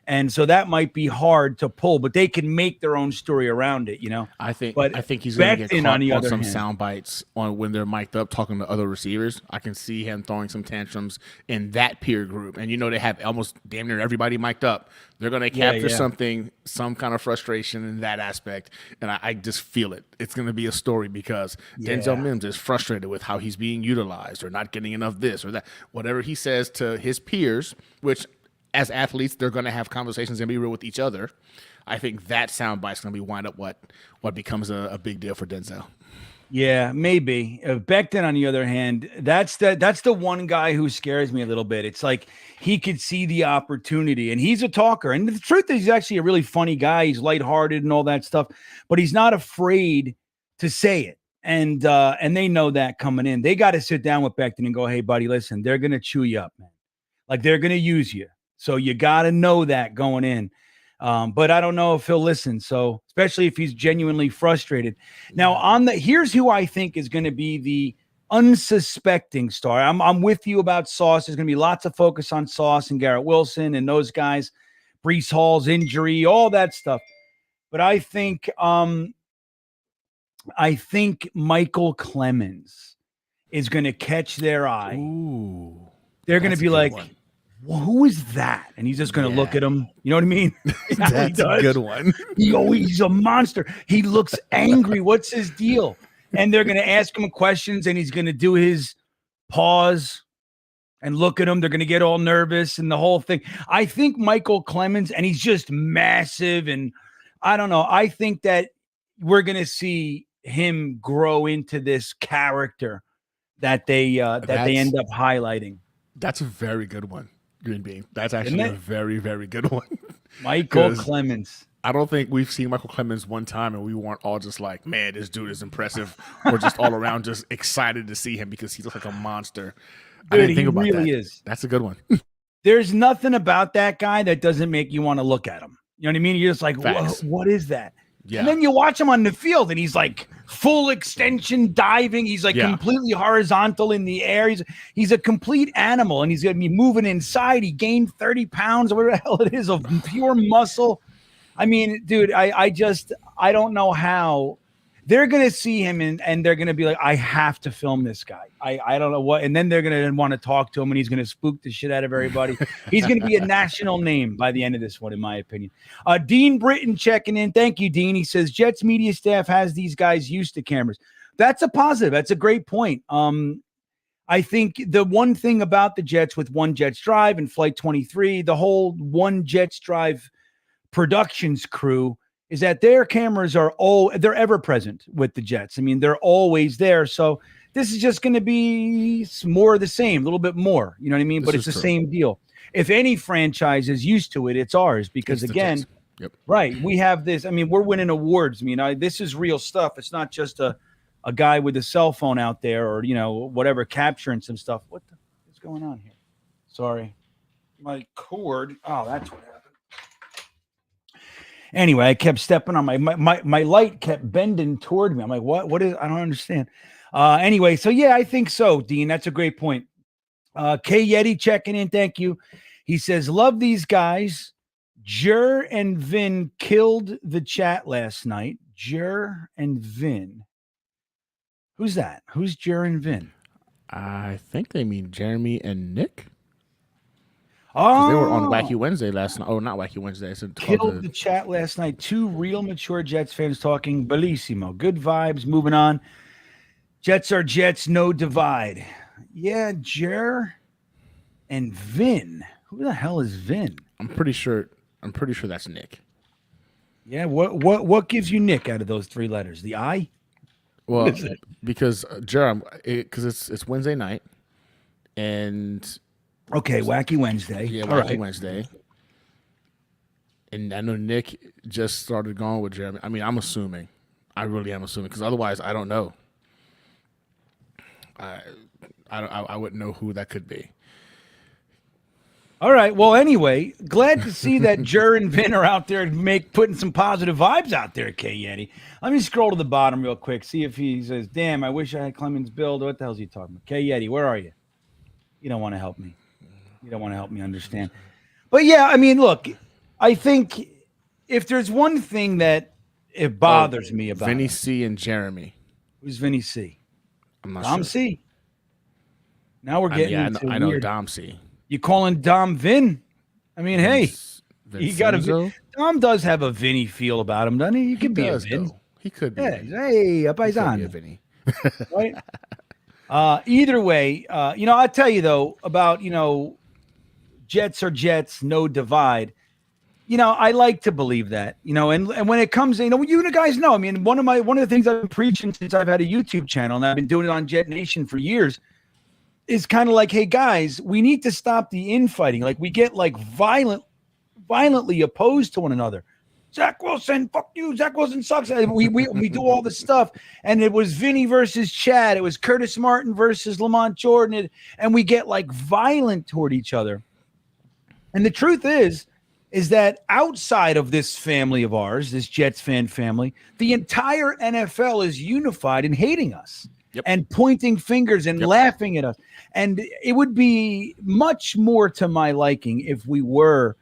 And so that might be hard to pull, but they can make their own story around it, I think he's going to get Becton, caught on the on other some hand, sound bites on when they're mic'd up talking to other receivers. I can see him throwing some tantrums in that peer group. And they have almost damn near everybody mic'd up. They're going to capture something, some kind of frustration in that aspect. And I just feel it. It's going to be a story because Denzel Mims is frustrated with how he's being utilized or not getting enough this or that. Whatever he says to his peers, which as athletes, they're going to have conversations and be real with each other. I think that soundbite's going to be wind up what becomes a big deal for Denzel. Yeah, maybe. Becton, on the other hand, that's the one guy who scares me a little bit. It's like he could see the opportunity, and he's a talker. And the truth is, he's actually a really funny guy. He's lighthearted and all that stuff, but he's not afraid to say it. And they know that coming in. They got to sit down with Becton and go, hey, buddy, listen, they're going to chew you up, man. Like, they're going to use you. So you got to know that going in. But I don't know if he'll listen. So especially if he's genuinely frustrated. Now here's who I think is going to be the unsuspecting star. I'm with you about Sauce. There's going to be lots of focus on Sauce and Garrett Wilson and those guys, Breece Hall's injury, all that stuff. But I think Michael Clemens is going to catch their eye. Ooh, they're going to be like, well, who is that? And he's just going to look at him. You know what I mean? That's a good one. He's a monster. He looks angry. What's his deal? And they're going to ask him questions, and he's going to do his pause and look at him. They're going to get all nervous and the whole thing. I think Michael Clemens, and he's just massive. And I don't know. I think that we're going to see him grow into this character that they end up highlighting. That's a very good one. GreenBean. That's actually a very, very good one. Michael Clemens. I don't think we've seen Michael Clemens one time and we weren't all just like, man, this dude is impressive. We're just all around just excited to see him because he looks like a monster. Dude, I didn't think about really that. Is. That's a good one. There's nothing about that guy that doesn't make you want to look at him. You know what I mean? You're just like, what is that? Yeah. And then you watch him on the field and he's like full extension diving. He's like completely horizontal in the air. He's a complete animal, and he's going to be moving inside. He gained 30 pounds or whatever the hell it is of pure muscle. I mean, dude, I don't know how they're going to see him and they're going to be like, I have to film this guy. I don't know what. And then they're going to want to talk to him, and he's going to spook the shit out of everybody. He's going to be a national name by the end of this one, in my opinion. Dean Britton checking in. Thank you, Dean. He says, Jets media staff has these guys used to cameras. That's a positive. That's a great point. I think the one thing about the Jets with One Jets Drive and Flight 23, the whole One Jets Drive Productions crew, is that their cameras they're ever present with the Jets. I mean, they're always there. So this is just going to be more of the same, a little bit more, you know what I mean? But it's the same deal. If any franchise is used to it, it's ours because again, right. We have this. I mean, we're winning awards. I mean, this is real stuff. It's not just a guy with a cell phone out there or, whatever, capturing some stuff. What is going on here? Sorry. My cord. Oh, that's what happened. Anyway, I kept stepping on my light kept bending toward me. I'm like, what is, I don't understand. Anyway, so yeah, I think so, Dean. That's a great point. K Yeti checking in. Thank you. He says, love these guys. Jer and Vin killed the chat last night. Jer and Vin. Who's that? Who's Jer and Vin? I think they mean Jeremy and Nick. Oh, they were on Wacky Wednesday last night. Oh, not Wacky Wednesday. Killed the chat last night. Two real mature Jets fans talking. Bellissimo. Good vibes. Moving on. Jets are Jets. No divide. Yeah, Jer and Vin. Who the hell is Vin? I'm pretty sure that's Nick. Yeah. What gives you Nick out of those three letters? The I? Well, because Jer, because it's Wednesday night, and. Okay, Wacky Wednesday. Yeah, Wacky Wednesday. And I know Nick just started going with Jeremy. I mean, I'm assuming. I really am assuming because otherwise, I don't know. I wouldn't know who that could be. All right. Well, anyway, glad to see that Jer and Vin are out there putting some positive vibes out there, K Yeti. Let me scroll to the bottom real quick, see if he says, damn, I wish I had Clemens' build. What the hell is he talking about? K Yeti, where are you? You don't want to help me. You don't want to help me understand. But yeah, I mean, look, I think if there's one thing that it bothers me about Vinny him, C and Jeremy. who's Vinny C? I'm not Dom sure. C. Now we're getting into I know weird. Dom C. You calling Dom Vin? I mean, hey, you got Vincenzo? Dom does have a Vinny feel about him, doesn't he? You could be a does, Vin. though. He could be. Yeah, a Vinny. hey, a He could be a paisan, Vinny. right? Either way, I tell you though about Jets are Jets, no divide. I like to believe that, and when it comes, you guys know, I mean, one of the things I've been preaching since I've had a YouTube channel, and I've been doing it on Jetnation for years, is kind of like, hey guys, we need to stop the infighting. Like we get like violently opposed to one another. Zach Wilson, fuck you. Zach Wilson sucks. We do all this stuff. And it was Vinny versus Chad. It was Curtis Martin versus Lamont Jordan. And we get like violent toward each other. And the truth is that outside of this family of ours, this Jets fan family, the entire NFL is unified in hating us and pointing fingers and laughing at us. And it would be much more to my liking if we were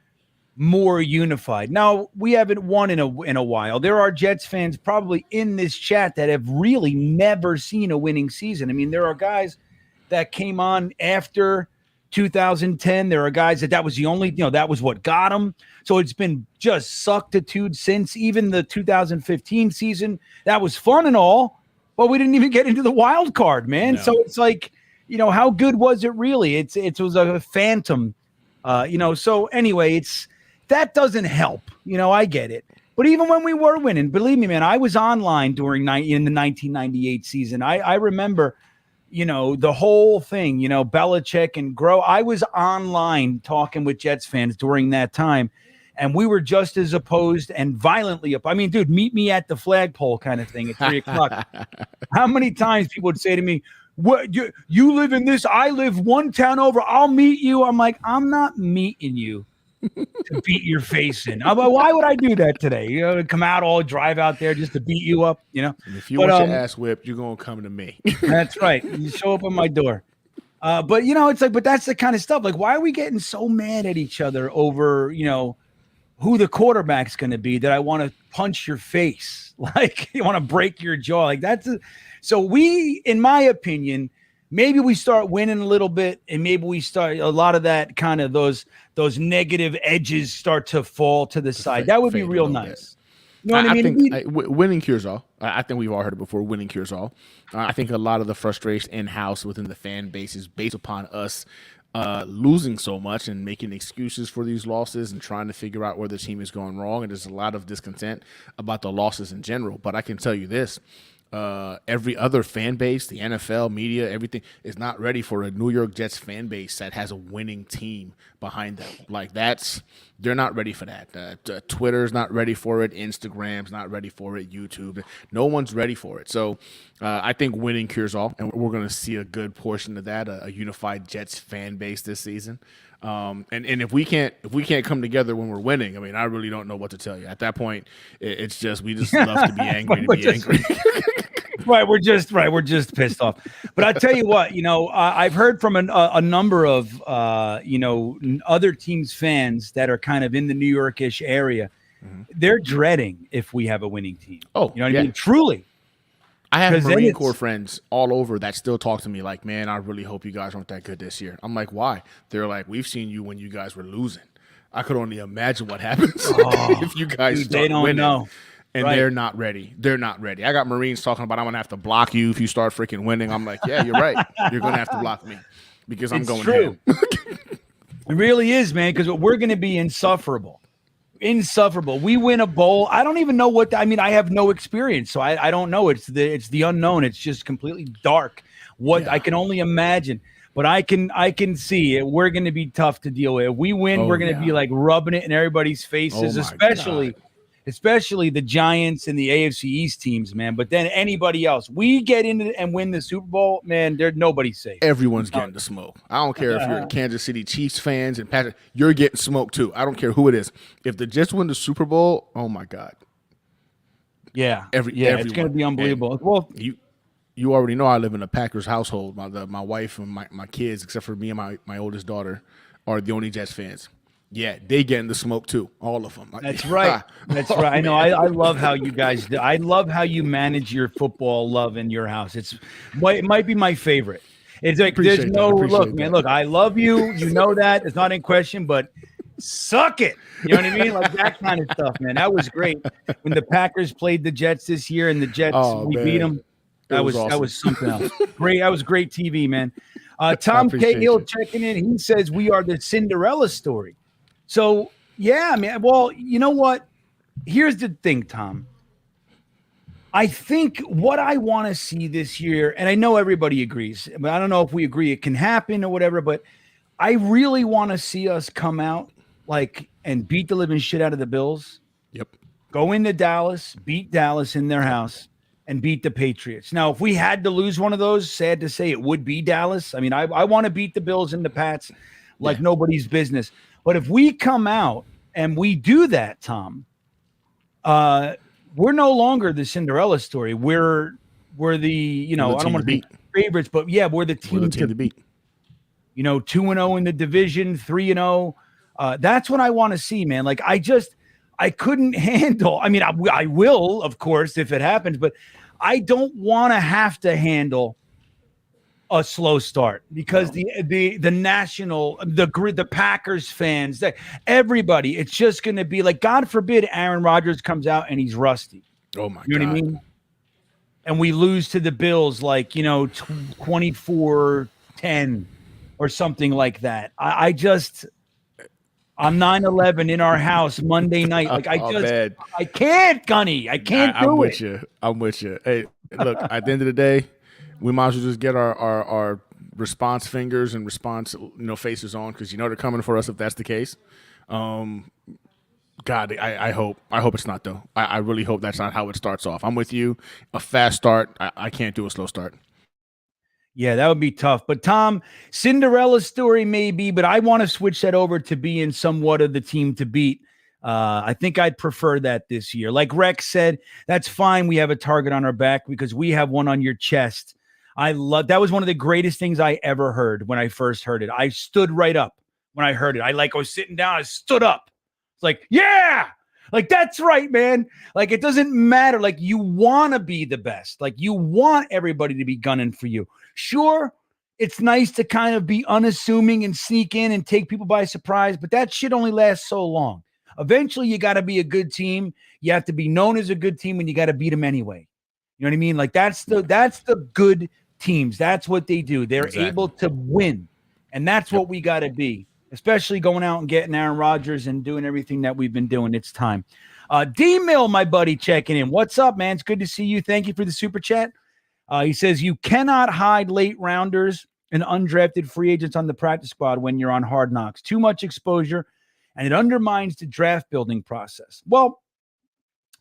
more unified. Now, we haven't won in a while. There are Jets fans probably in this chat that have really never seen a winning season. I mean, there are guys that came on after 2010. There are guys that was the only, that was what got them. So it's been just suckitude since. Even the 2015 season, that was fun and all, but we didn't even get into the wild card, man. No. So it's like, how good was it really? It was a phantom, so anyway, that doesn't help. I get it. But even when we were winning, believe me, man, I was online in the 1998 season. I remember, the whole thing, Belichick and Grow. I was online talking with Jets fans during that time, and we were just as opposed and violently up. I mean, dude, meet me at the flagpole kind of thing at 3:00. How many times people would say to me, "What you live in this? I live one town over. I'll meet you." I'm like, I'm not meeting you to beat your face in. I'm like, why would I do that today? Come out, all drive out there just to beat you up. And if you want your ass whipped, you're gonna come to me. That's right. You show up at my door. But it's like, but that's the kind of stuff. Like, why are we getting so mad at each other over who the quarterback's going to be? That I want to punch your face, like you want to break your jaw, like so we, in my opinion. Maybe we start winning a little bit, and maybe we start a lot of that kind of those negative edges start to fall to the side. That would be real nice. You know what I mean? Think winning cures all. I think we've all heard it before. Winning cures all. I think a lot of the frustration in-house within the fan base is based upon us losing so much and making excuses for these losses and trying to figure out where the team is going wrong. And there's a lot of discontent about the losses in general. But I can tell you this. Every other fan base, the NFL, media, everything is not ready for a New York Jets fan base that has a winning team behind them. Like they're not ready for that. Twitter's not ready for it. Instagram's not ready for it. YouTube, no one's ready for it. So I think winning cures all, and we're going to see a good portion of that, a unified Jets fan base this season. And if we can't come together when we're winning, I mean, I really don't know what to tell you. At that point, it's just we just love to be angry to be angry. Right, we're just pissed off. But I tell you what, I've heard from a number of other teams' fans that are kind of in the New York-ish area. Mm-hmm. They're dreading if we have a winning team. Oh, you know what I mean? Truly. I have Marine Corps friends all over that still talk to me like, man, I really hope you guys aren't that good this year. I'm like, why? They're like, we've seen you when you guys were losing. I could only imagine what happens if you guys start they don't winning. Know. And they're not ready. They're not ready. I got Marines talking about I'm going to have to block you if you start freaking winning. I'm like, yeah, you're right. You're going to have to block me because I'm going true. It really is, man, because we're going to be insufferable. Insufferable. We win a bowl. I don't even know what I have no experience, so I don't know. It's the unknown. It's just completely dark. I can only imagine, but I can see it. We're going to be tough to deal with. If we win, we're going to be like rubbing it in everybody's faces, especially the Giants and the AFC East teams, man. But then anybody else, we get in and win the Super Bowl, man. There's nobody's safe. Everyone's getting the smoke. I don't care if you're Kansas City Chiefs fans and Patriot, you're getting smoked too. I don't care who it is. If the Jets win the Super Bowl, oh my God. Yeah, it's going to be unbelievable. And well, you already know I live in a Packers household. My wife and my kids, except for me and my oldest daughter, are the only Jets fans. Yeah, they get in the smoke too. All of them. That's right. That's right. I know. I love how you guys do. I love how you manage your football love in your house. It might be my favorite. It's like there's no look, man. Look, I love you. You know that. It's not in question, but suck it. You know what I mean? Like that kind of stuff, man. That was great. When the Packers played the Jets this year and the Jets, beat them. That was awesome. That was something else. Great. That was great TV, man. Tom Cahill checking in. He says we are the Cinderella story. So, yeah, man. Well, you know what? Here's the thing, Tom. I think what I want to see this year, and I know everybody agrees, but I don't know if we agree it can happen or whatever, but I really want to see us come out and beat the living shit out of the Bills. Yep. Go into Dallas, beat Dallas in their house, and beat the Patriots. Now, if we had to lose one of those, sad to say, it would be Dallas. I mean, I want to beat the Bills and the Pats like nobody's business. But if we come out and we do that, Tom, we're no longer the Cinderella story. We're the, I don't want to be favorites, but yeah, we're the team to beat. 2-0 in the division, 3-0. That's what I want to see, man. Like I couldn't handle. I mean, I will, of course, if it happens, but I don't want to have to handle a slow start because the Packers fans, everybody, it's just going to be like, God forbid Aaron Rodgers comes out and he's rusty. Oh my God. You know what I mean? And we lose to the Bills 24-10 or something like that. I'm 9/11 in our house Monday night. I can't, Gunny. I can't do it. I'm with you. Hey, look, at the end of the day, we might as well just get our response fingers and response faces on because they're coming for us if that's the case. God, I hope it's not though. I really hope that's not how it starts off. I'm with you. A fast start. I can't do a slow start. Yeah, that would be tough. But Tom, Cinderella story maybe, but I want to switch that over to being somewhat of the team to beat. I think I'd prefer that this year. Like Rex said, that's fine. We have a target on our back because we have one on your chest. That was one of the greatest things I ever heard when I first heard it. I stood right up when I heard it. I was sitting down. I stood up. It's like, yeah, like that's right, man. Like it doesn't matter. Like you want to be the best. Like you want everybody to be gunning for you. Sure, it's nice to kind of be unassuming and sneak in and take people by surprise, but that shit only lasts so long. Eventually, you got to be a good team. You have to be known as a good team, and you got to beat them anyway. You know what I mean? Like that's the good teams. That's what they do. They're able to win, and that's what we got to be. Especially going out and getting Aaron Rodgers and doing everything that we've been doing. It's time. D-Mill, my buddy, checking in. What's up, man? It's good to see you. Thank you for the super chat. He says, you cannot hide late rounders and undrafted free agents on the practice squad when you're on Hard Knocks. Too much exposure, and it undermines the draft building process. Well,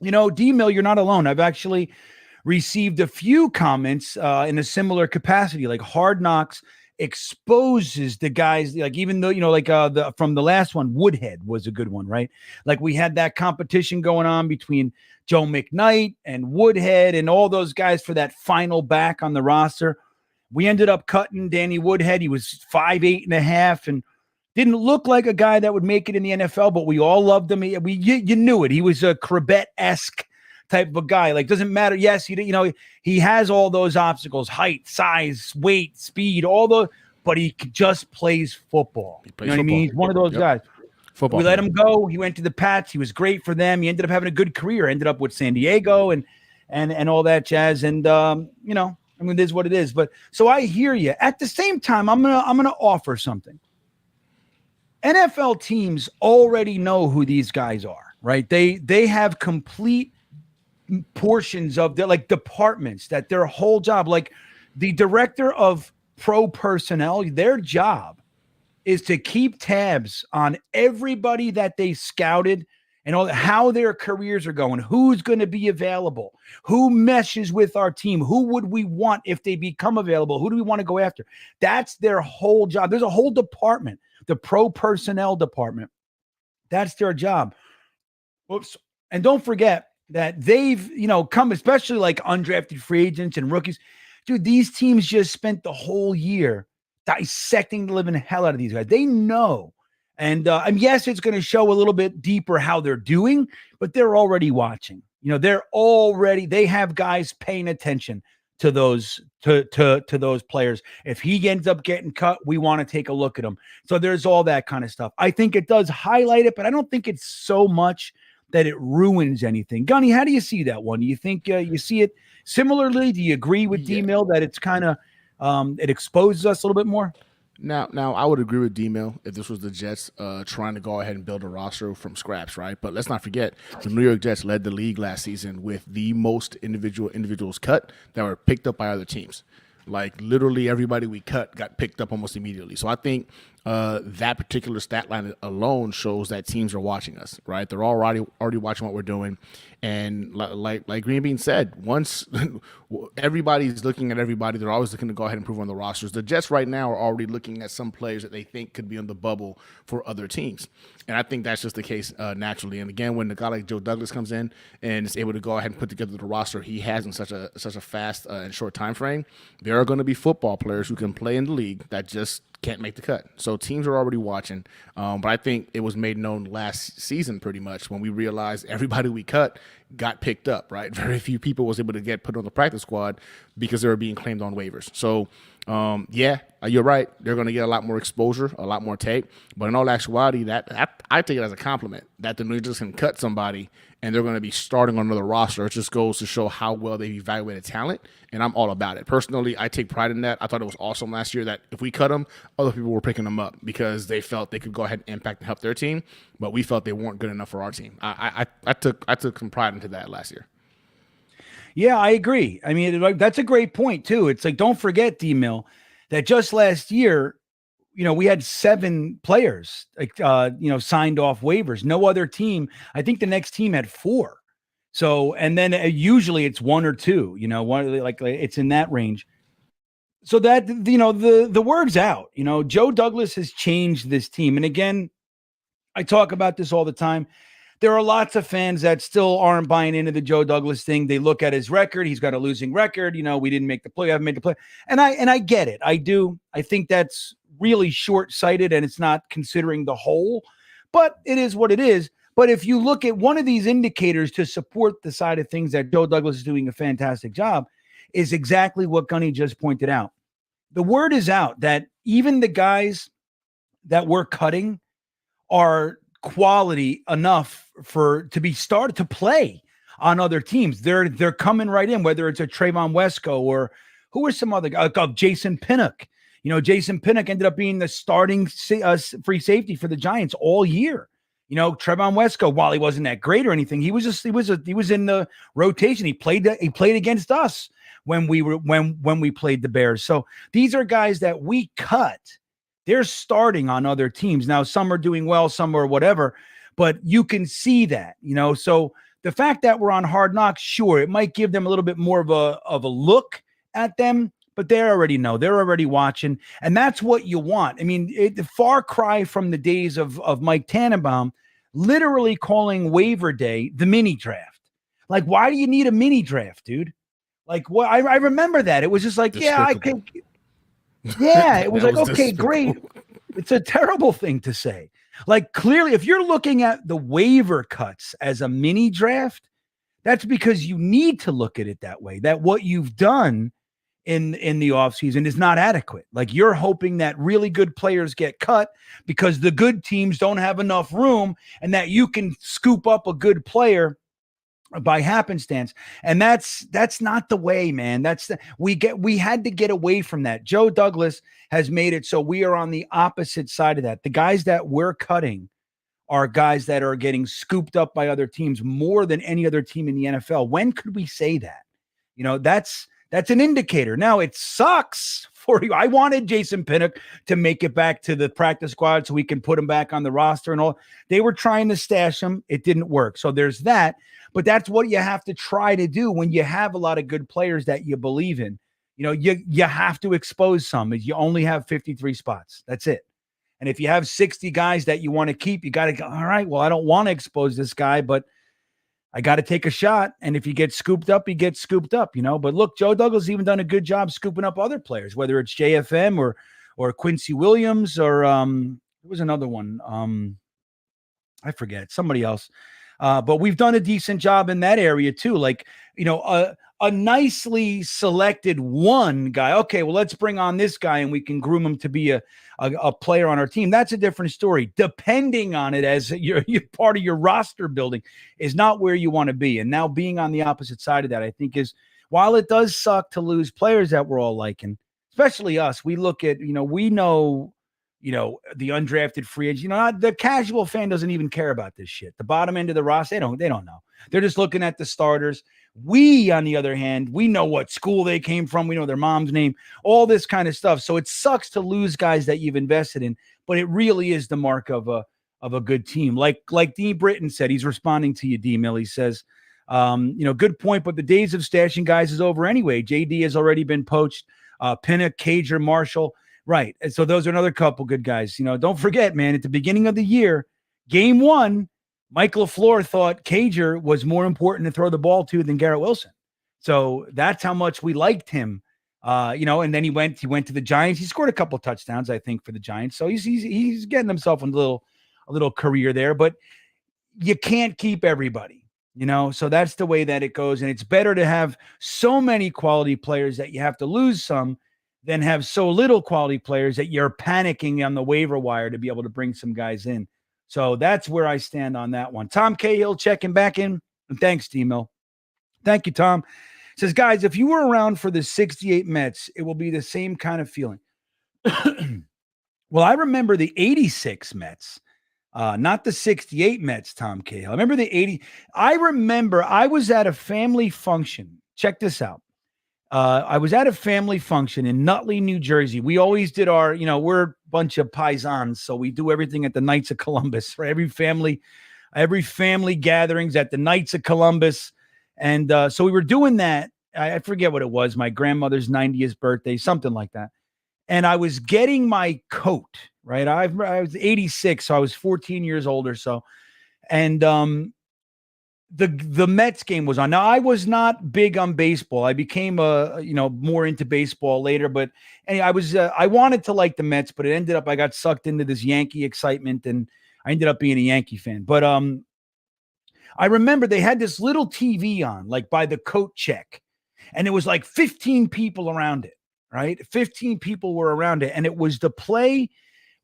D-Mill, you're not alone. I've actually received a few comments in a similar capacity, like Hard Knocks exposes the guys, like even though from the last one, Woodhead was a good one, right? Like we had that competition going on between Joe McKnight and Woodhead and all those guys for that final back on the roster. We ended up cutting Danny Woodhead. He was 5'8.5" and didn't look like a guy that would make it in the NFL, but we all loved him. You knew it. He was a Corbett-esque type of a guy. Like, doesn't matter. Yes, he has all those obstacles, height, size, weight, speed, all those, but he just plays football. What I mean? He's one of those guys. Football. We let him go. He went to the Pats. He was great for them. He ended up having a good career. Ended up with San Diego and all that jazz. And it is what it is. But so I hear you. At the same time, I'm gonna offer something. NFL teams already know who these guys are, right? They have complete portions of their departments that their whole job, like the director of pro personnel, their job is to keep tabs on everybody that they scouted and how their careers are going, who's going to be available, who meshes with our team, who would we want if they become available, who do we want to go after. That's their whole job. There's a whole department, the pro personnel department. That's their job. Whoops. And don't forget that they've, come, especially like undrafted free agents and rookies. Dude, these teams just spent the whole year dissecting the living hell out of these guys. They know And yes, it's going to show a little bit deeper how they're doing, but they're already watching. They have guys paying attention to those to those players. If he ends up getting cut, we want to take a look at him. So there's all that kind of stuff. I think it does highlight it, but I don't think it's so much that it ruins anything. Gunny, how do you see that one? Do you think you see it similarly? Do you agree with D-Mill that it's kind of it exposes us a little bit more? Now, I would agree with D-Mill if this was the Jets trying to go ahead and build a roster from scratch, right? But let's not forget, the New York Jets led the league last season with the most individuals cut that were picked up by other teams. Like, literally everybody we cut got picked up almost immediately. So I think that particular stat line alone shows that teams are watching us, right? They're already watching what we're doing. And like GreenBean said, once everybody's looking at everybody, they're always looking to go ahead and improve on the rosters. The Jets right now are already looking at some players that they think could be on the bubble for other teams. And I think that's just the case naturally. And again, when a guy like Joe Douglas comes in and is able to go ahead and put together the roster he has in such a fast and short time frame, there are going to be football players who can play in the league that just can't make the cut. So teams are already watching. But I think it was made known last season pretty much when we realized everybody we cut got picked up, right? Very few people was able to get put on the practice squad because they were being claimed on waivers. So, you're right. They're going to get a lot more exposure, a lot more tape. But in all actuality, that I take it as a compliment that the New York can cut somebody and they're going to be starting on another roster. It just goes to show how well they've evaluated talent, and I'm all about it. Personally, I take pride in that. I thought it was awesome last year that if we cut them, other people were picking them up because they felt they could go ahead and impact and help their team, but we felt they weren't good enough for our team. I took some pride into that last year. Yeah, I agree. I mean, that's a great point too. It's like, don't forget, D-Mill, that just last year, we had 7 players, signed off waivers. No other team. I think the next team had 4. So, and then usually it's 1 or 2. It's in that range. So that the word's out. Joe Douglas has changed this team, and again, I talk about this all the time. There are lots of fans that still aren't buying into the Joe Douglas thing. They look at his record. He's got a losing record. We didn't make the play. I haven't made the play. And I get it. I do. I think that's really short-sighted and it's not considering the whole, but it is what it is. But if you look at one of these indicators to support the side of things that Joe Douglas is doing a fantastic job is exactly what Gunny just pointed out. The word is out that even the guys that we're cutting are quality enough to be started to play on other teams. They're coming right in, whether it's a Trayvon Wesco or who are some other guys, Jason Pinnock. Jason Pinnock ended up being the starting free safety for the Giants all year. Trayvon Wesco, while he wasn't that great or anything, he was in the rotation. He played against us when we played the Bears. So these are guys that we cut. They're starting on other teams. Now, some are doing well, some are whatever, but you can see that, So the fact that we're on Hard Knocks, sure, it might give them a little bit more of a look at them, but they already know. They're already watching, and that's what you want. I mean, the far cry from the days of Mike Tannenbaum literally calling waiver day the mini draft. Like, why do you need a mini draft, dude? Like, what? I remember that. It was just like, yeah, I could. Yeah, it was like, okay, great. It's a terrible thing to say. Like, clearly, if you're looking at the waiver cuts as a mini draft, that's because you need to look at it that way, that what you've done in the offseason is not adequate. Like, you're hoping that really good players get cut because the good teams don't have enough room and that you can scoop up a good player by happenstance. And that's not the way, man. We had to get away from that. Joe Douglas has made it so we are on the opposite side of that. The guys that we're cutting are guys that are getting scooped up by other teams more than any other team in the NFL. When could we say that? That's an indicator. Now, it sucks for you. I wanted Jason Pinnock to make it back to the practice squad so we can put him back on the roster and all. They were trying to stash him. It didn't work. So there's that. But that's what you have to try to do when you have a lot of good players that you believe in. You have to expose some. You only have 53 spots. That's it. And if you have 60 guys that you want to keep, you got to go, all right, well, I don't want to expose this guy, but I got to take a shot. And if he gets scooped up, he gets scooped up, But look, Joe Douglas even done a good job scooping up other players, whether it's JFM or Quincy Williams or There was another one. I forget, somebody else. But we've done a decent job in that area too. Like, a nicely selected one guy. Okay, well, let's bring on this guy and we can groom him to be a player on our team. That's a different story. Depending on it as you're part of your roster building is not where you want to be. And now being on the opposite side of that, I think is, while it does suck to lose players that we're all liking, especially us, we look at, we know, the undrafted free agent, the casual fan doesn't even care about this shit. The bottom end of the roster, they don't know. They're just looking at the starters. We, on the other hand, we know what school they came from. We know their mom's name, all this kind of stuff. So it sucks to lose guys that you've invested in, but it really is the mark of a good team. Like D. Britton said, he's responding to you, D. Mill. He says, good point, but the days of stashing guys is over anyway. JD has already been poached. Pinnock, Cager, Marshall. Right. And so those are another couple good guys. Don't forget, man, at the beginning of the year, game 1, Mike LaFleur thought Cager was more important to throw the ball to than Garrett Wilson. So that's how much we liked him. And then he went to the Giants. He scored a couple touchdowns, I think, for the Giants. So he's getting himself a little career there, but you can't keep everybody. So that's the way that it goes. And it's better to have so many quality players that you have to lose some than have so little quality players that you're panicking on the waiver wire to be able to bring some guys in. So that's where I stand on that one. Tom Cahill checking back in. And thanks, T-Mill. Thank you, Tom. Says, guys, if you were around for the 68 Mets, it will be the same kind of feeling. Well, I remember the 86 Mets. Not the 68 Mets, Tom Cahill. I remember the 80. I remember I was at a family function. Check this out. I was at a family function in Nutley, New Jersey. We always did our, we're a bunch of paisans, so we do everything at the Knights of Columbus. Right? Every family gatherings at the Knights of Columbus. And so we were doing that. I forget what it was. My grandmother's 90th birthday, something like that. And I was getting my coat, right? I was 86, so I was 14 years old or so. And the Mets game was on. Now, I was not big on baseball. I became more into baseball later, but anyway, I wanted to like the Mets, but it ended up I got sucked into this Yankee excitement and I ended up being a Yankee fan. But I remember they had this little TV on, like by the coat check, and it was like 15 people around it, right? 15 people were around it, and it was the play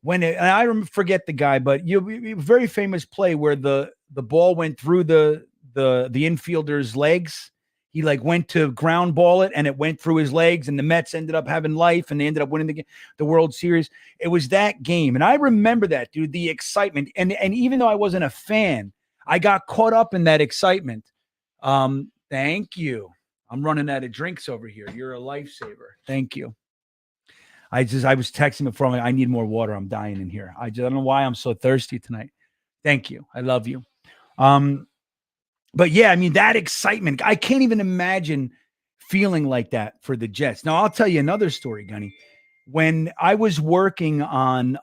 and I forget the guy, but very famous play where the ball went through the infielder's legs. He went to ground ball it and it went through his legs, and the Mets ended up having life and they ended up winning the World Series. It was that game. And I remember that, dude, the excitement. And even though I wasn't a fan, I got caught up in that excitement. Thank you. I'm running out of drinks over here. You're a lifesaver. Thank you. I was texting before. I need more water. I'm dying in here. I don't know why I'm so thirsty tonight. Thank you. I love you. But yeah, I mean, that excitement, I can't even imagine feeling like that for the Jets. Now, I'll tell you another story, Gunny. When I was working on,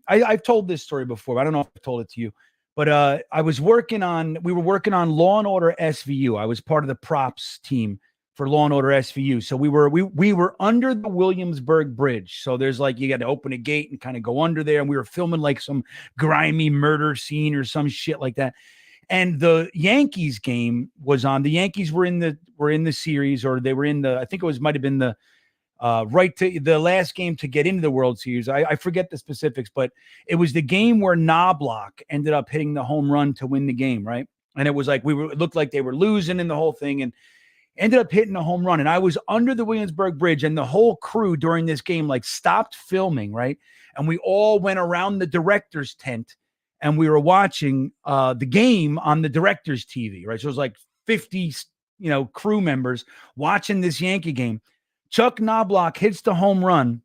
I've told this story before, but I don't know if I've told it to you, but we were working on Law and Order SVU. I was part of the props team for Law and Order SVU. So we were under the Williamsburg Bridge. So there's you got to open a gate and kind of go under there. And we were filming some grimy murder scene or some shit like that. And the Yankees game was on. The Yankees were in the series, or they were in I think it might have been the right to the last game to get into the World Series. I forget the specifics, but it was the game where Knobloch ended up hitting the home run to win the game, right? And it was it looked like they were losing in the whole thing, and ended up hitting a home run. And I was under the Williamsburg Bridge, and the whole crew during this game stopped filming, right? And we all went around the director's tent, and we were watching the game on the director's TV, right? So it was 50, crew members watching this Yankee game. Chuck Knobloch hits the home run,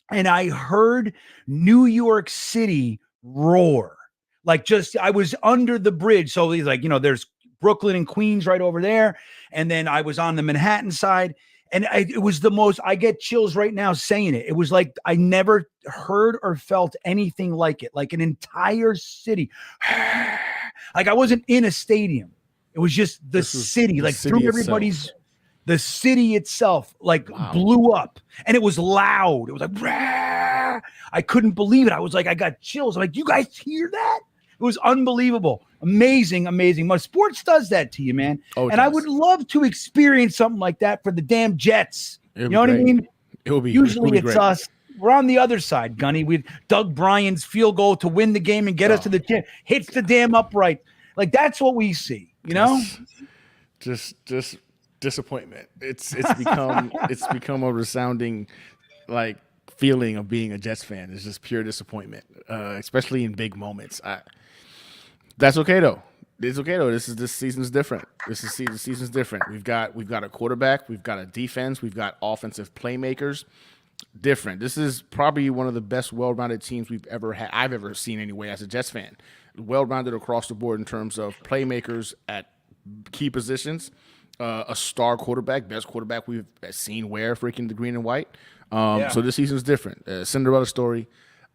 and I heard New York City roar. I was under the bridge. So he's there's Brooklyn and Queens right over there. And then I was on the Manhattan side. And it was the most, I get chills right now saying it. It was I never heard or felt anything like it. An entire city. I wasn't in a stadium. It was just the city, through everybody's, the city itself, wow, blew up, and it was loud. It was rah! I couldn't believe it. I was like, I got chills. I'm like, you guys hear that? It was unbelievable. Amazing, amazing. My sports does that to you, man. Oh, and I would love to experience something like that for the damn Jets. You know what I mean? It will be. Usually it's great. us. We're on the other side, Gunny. With Doug Bryan's field goal to win the game and get us to the chip, hits the damn upright. Like that's what we see, you know? Just disappointment. It's become a resounding like feeling of being a Jets fan. It's just pure disappointment, especially in big moments. That's okay though. It's okay though. This season's different. The season's different. We've got a quarterback. We've got a defense. We've got offensive playmakers. Different. This is probably one of the best well-rounded teams I've ever seen anyway as a Jets fan. Well-rounded across the board in terms of playmakers at key positions. A star quarterback, best quarterback we've seen wear freaking the green and white. So this season's different. Cinderella story.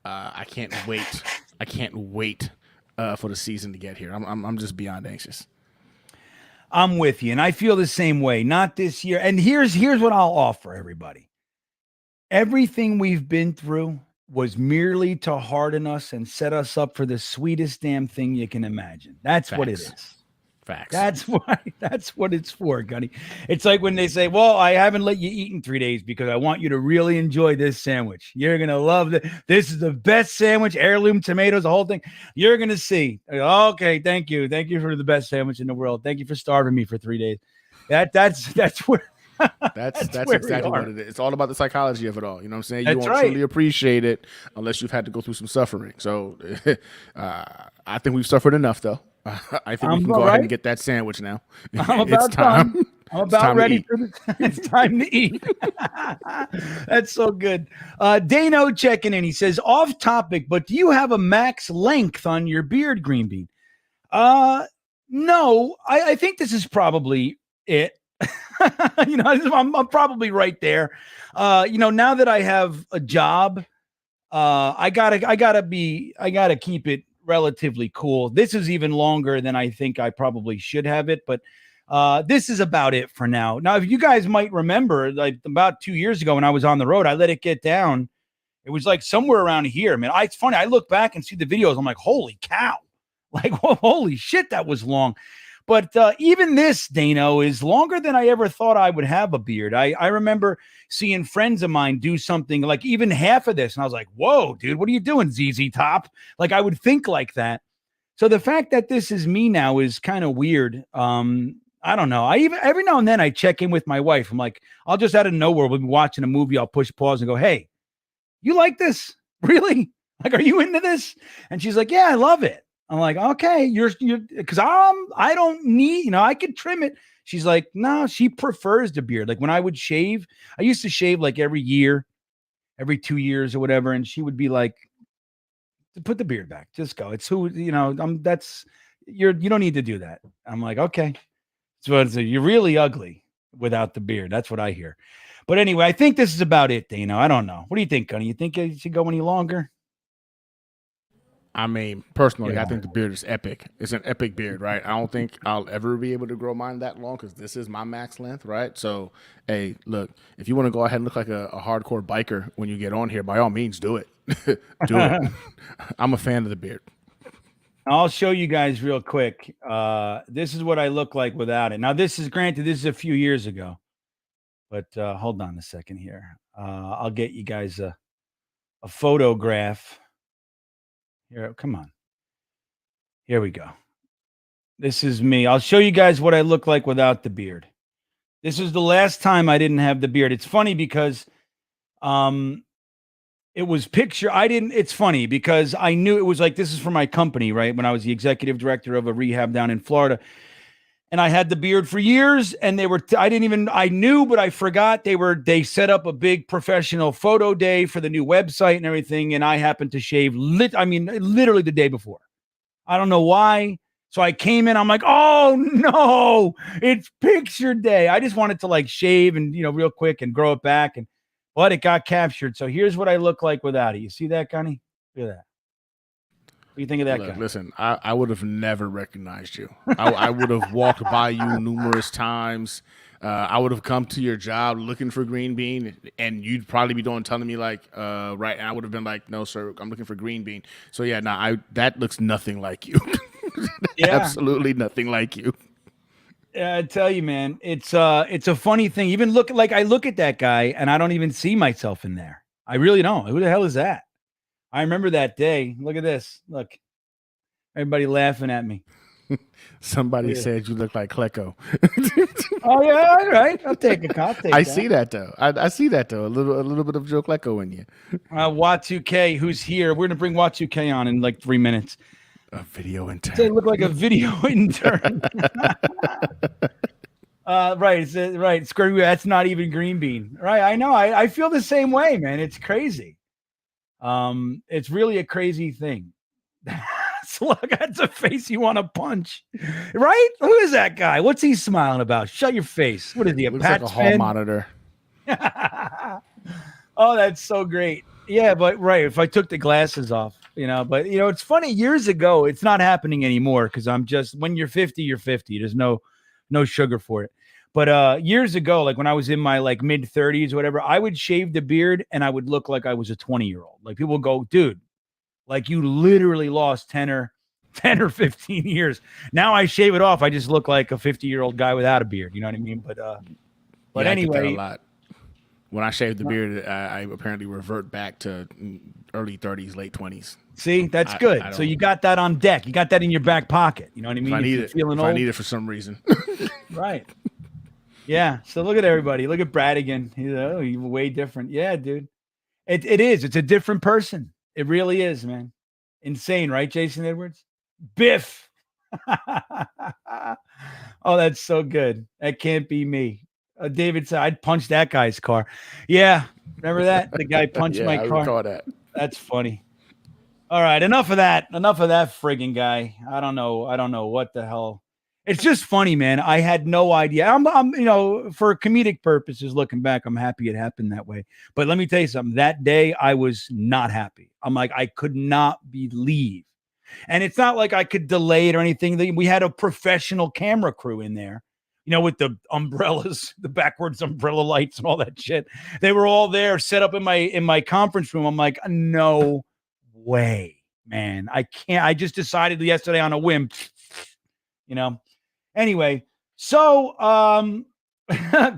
I can't wait. I can't wait for the season to get here. I'm just beyond anxious. I'm with you, and I feel the same way. Not this year. And here's what I'll offer everybody. Everything we've been through was merely to harden us and set us up for the sweetest damn thing you can imagine. That's what it is. Facts. That's what it's for, Gunny. It's like when they say, well, I haven't let you eat in 3 days because I want you to really enjoy this sandwich. You're going to love it. This is the best sandwich, heirloom tomatoes, the whole thing. You're going to see. Okay, thank you. Thank you for the best sandwich in the world. Thank you for starving me for 3 days. That's where That's exactly what it is. It's all about the psychology of it all. You know what I'm saying? You That's won't right. truly appreciate it unless you've had to go through some suffering. So I think we've suffered enough, though. I think we can go ahead and get that sandwich now. I'm about it's time. done. I'm about ready for this. It's time to eat. That's so good. Dano checking in. He says, off topic, but do you have a max length on your beard, GreenBean? No, I think this is probably it. I'm probably right there. Now that I have a job, I gotta keep it relatively cool. This is even longer than I think I probably should have it, but this is about it for now. Now, if you guys might remember, like about 2 years ago when I was on the road, I let it get down. It was like somewhere around here, man. It's funny. I look back and see the videos. I'm like, holy cow. Like, holy shit, that was long. But even this, Dano, is longer than I ever thought I would have a beard. I remember seeing friends of mine do something like even half of this. And I was like, whoa, dude, what are you doing, ZZ Top? Like I would think like that. So the fact that this is me now is kind of weird. I don't know. Every now and then I check in with my wife. I'm like, I'll just out of nowhere, we'll be watching a movie. I'll push pause and go, hey, you like this? Really? Like, are you into this? And she's like, yeah, I love it. I'm like, okay, you're because I don't need, I could trim it. She's like, no, she prefers the beard. Like when I would shave, I used to shave like every year, every 2 years or whatever. And she would be like, put the beard back, just go. It's who, you don't need to do that. I'm like, okay. So you're really ugly without the beard. That's what I hear. But anyway, I think this is about it, Dano. I don't know. What do you think, Gunny? You think it should go any longer? I mean, personally, I think the beard is epic. It's an epic beard, right? I don't think I'll ever be able to grow mine that long because this is my max length, right? So, hey, look, if you want to go ahead and look like a hardcore biker when you get on here, by all means, do it. Do it. I'm a fan of the beard. I'll show you guys real quick. This is what I look like without it. Now, this is a few years ago, but hold on a second here. I'll get you guys a photograph. Here, come on. Here we go. This is me. I'll show you guys what I look like without the beard. This is the last time I didn't have the beard. It's funny because it was it's funny because I knew it was like, this is for my company, right? When I was the executive director of a rehab down in Florida. And I had the beard for years and I knew, but I forgot they set up a big professional photo day for the new website and everything. And I happened to shave literally the day before. I don't know why. So I came in, I'm like, oh no, it's picture day. I just wanted to like shave and, real quick and grow it back. But it got captured. So here's what I look like without it. You see that, Gunny? Look at that. do you think of that Look, guy? listen, I would have never recognized you. I would have walked by you numerous times. I would have come to your job looking for GreenBean, and you'd probably be telling me like, right. And I would have been like, no, sir, I'm looking for GreenBean. So yeah, that looks nothing like you. Yeah. Absolutely nothing like you. Yeah, I tell you, man, it's a funny thing. Even I look at that guy and I don't even see myself in there. I really don't. Who the hell is that? I remember that day. Look at this. Look, everybody laughing at me. Somebody said you look like Klecko. Oh yeah, all right. I'll take a cop. I see that though. I see that though. A little bit of Joe Klecko in you. Wat2K, who's here? We're gonna bring Wat2K on in like 3 minutes. A video intern. They look like a video intern. Right. Right. That's not even GreenBean. Right. I know. I feel the same way, man. It's crazy. It's really a crazy thing. So look, that's a face you want to punch. Right? Who is that guy? What's he smiling about? Shut your face. What is he? Looks like a hall monitor. Oh, that's so great. Yeah, but right. If I took the glasses off, but it's funny. Years ago, it's not happening anymore because when you're 50, you're 50. There's no sugar for it. But years ago, like when I was in my like mid 30s, whatever, I would shave the beard and I would look like I was a 20-year-old. Like people would go, dude, like you literally lost 10 or 15 years. Now I shave it off. I just look like a 50-year-old guy without a beard. You know what I mean? But yeah, anyway, I get that a lot. When I shave the beard, I apparently revert back to early 30s, late 20s. See, that's good. So you got that on deck. You got that in your back pocket. You know what I mean? I need it for some reason. Right. Yeah. So look at everybody. Look at Bradigan. He's way different. Yeah, dude. It is. It's a different person. It really is, man. Insane, right, Jason Edwards? Biff. Oh, that's so good. That can't be me. David said, I'd punch that guy's car. Yeah. Remember that? The guy punched my car. I recall that. That's funny. All right. Enough of that friggin' guy. I don't know what the hell. It's just funny, man. I had no idea. I'm for comedic purposes, looking back, I'm happy it happened that way. But let me tell you something. That day, I was not happy. I'm like, I could not believe. And it's not like I could delay it or anything. We had a professional camera crew in there, with the umbrellas, the backwards umbrella lights and all that shit. They were all there set up in my conference room. I'm like, no way, man. I can't. I just decided yesterday on a whim, Anyway, so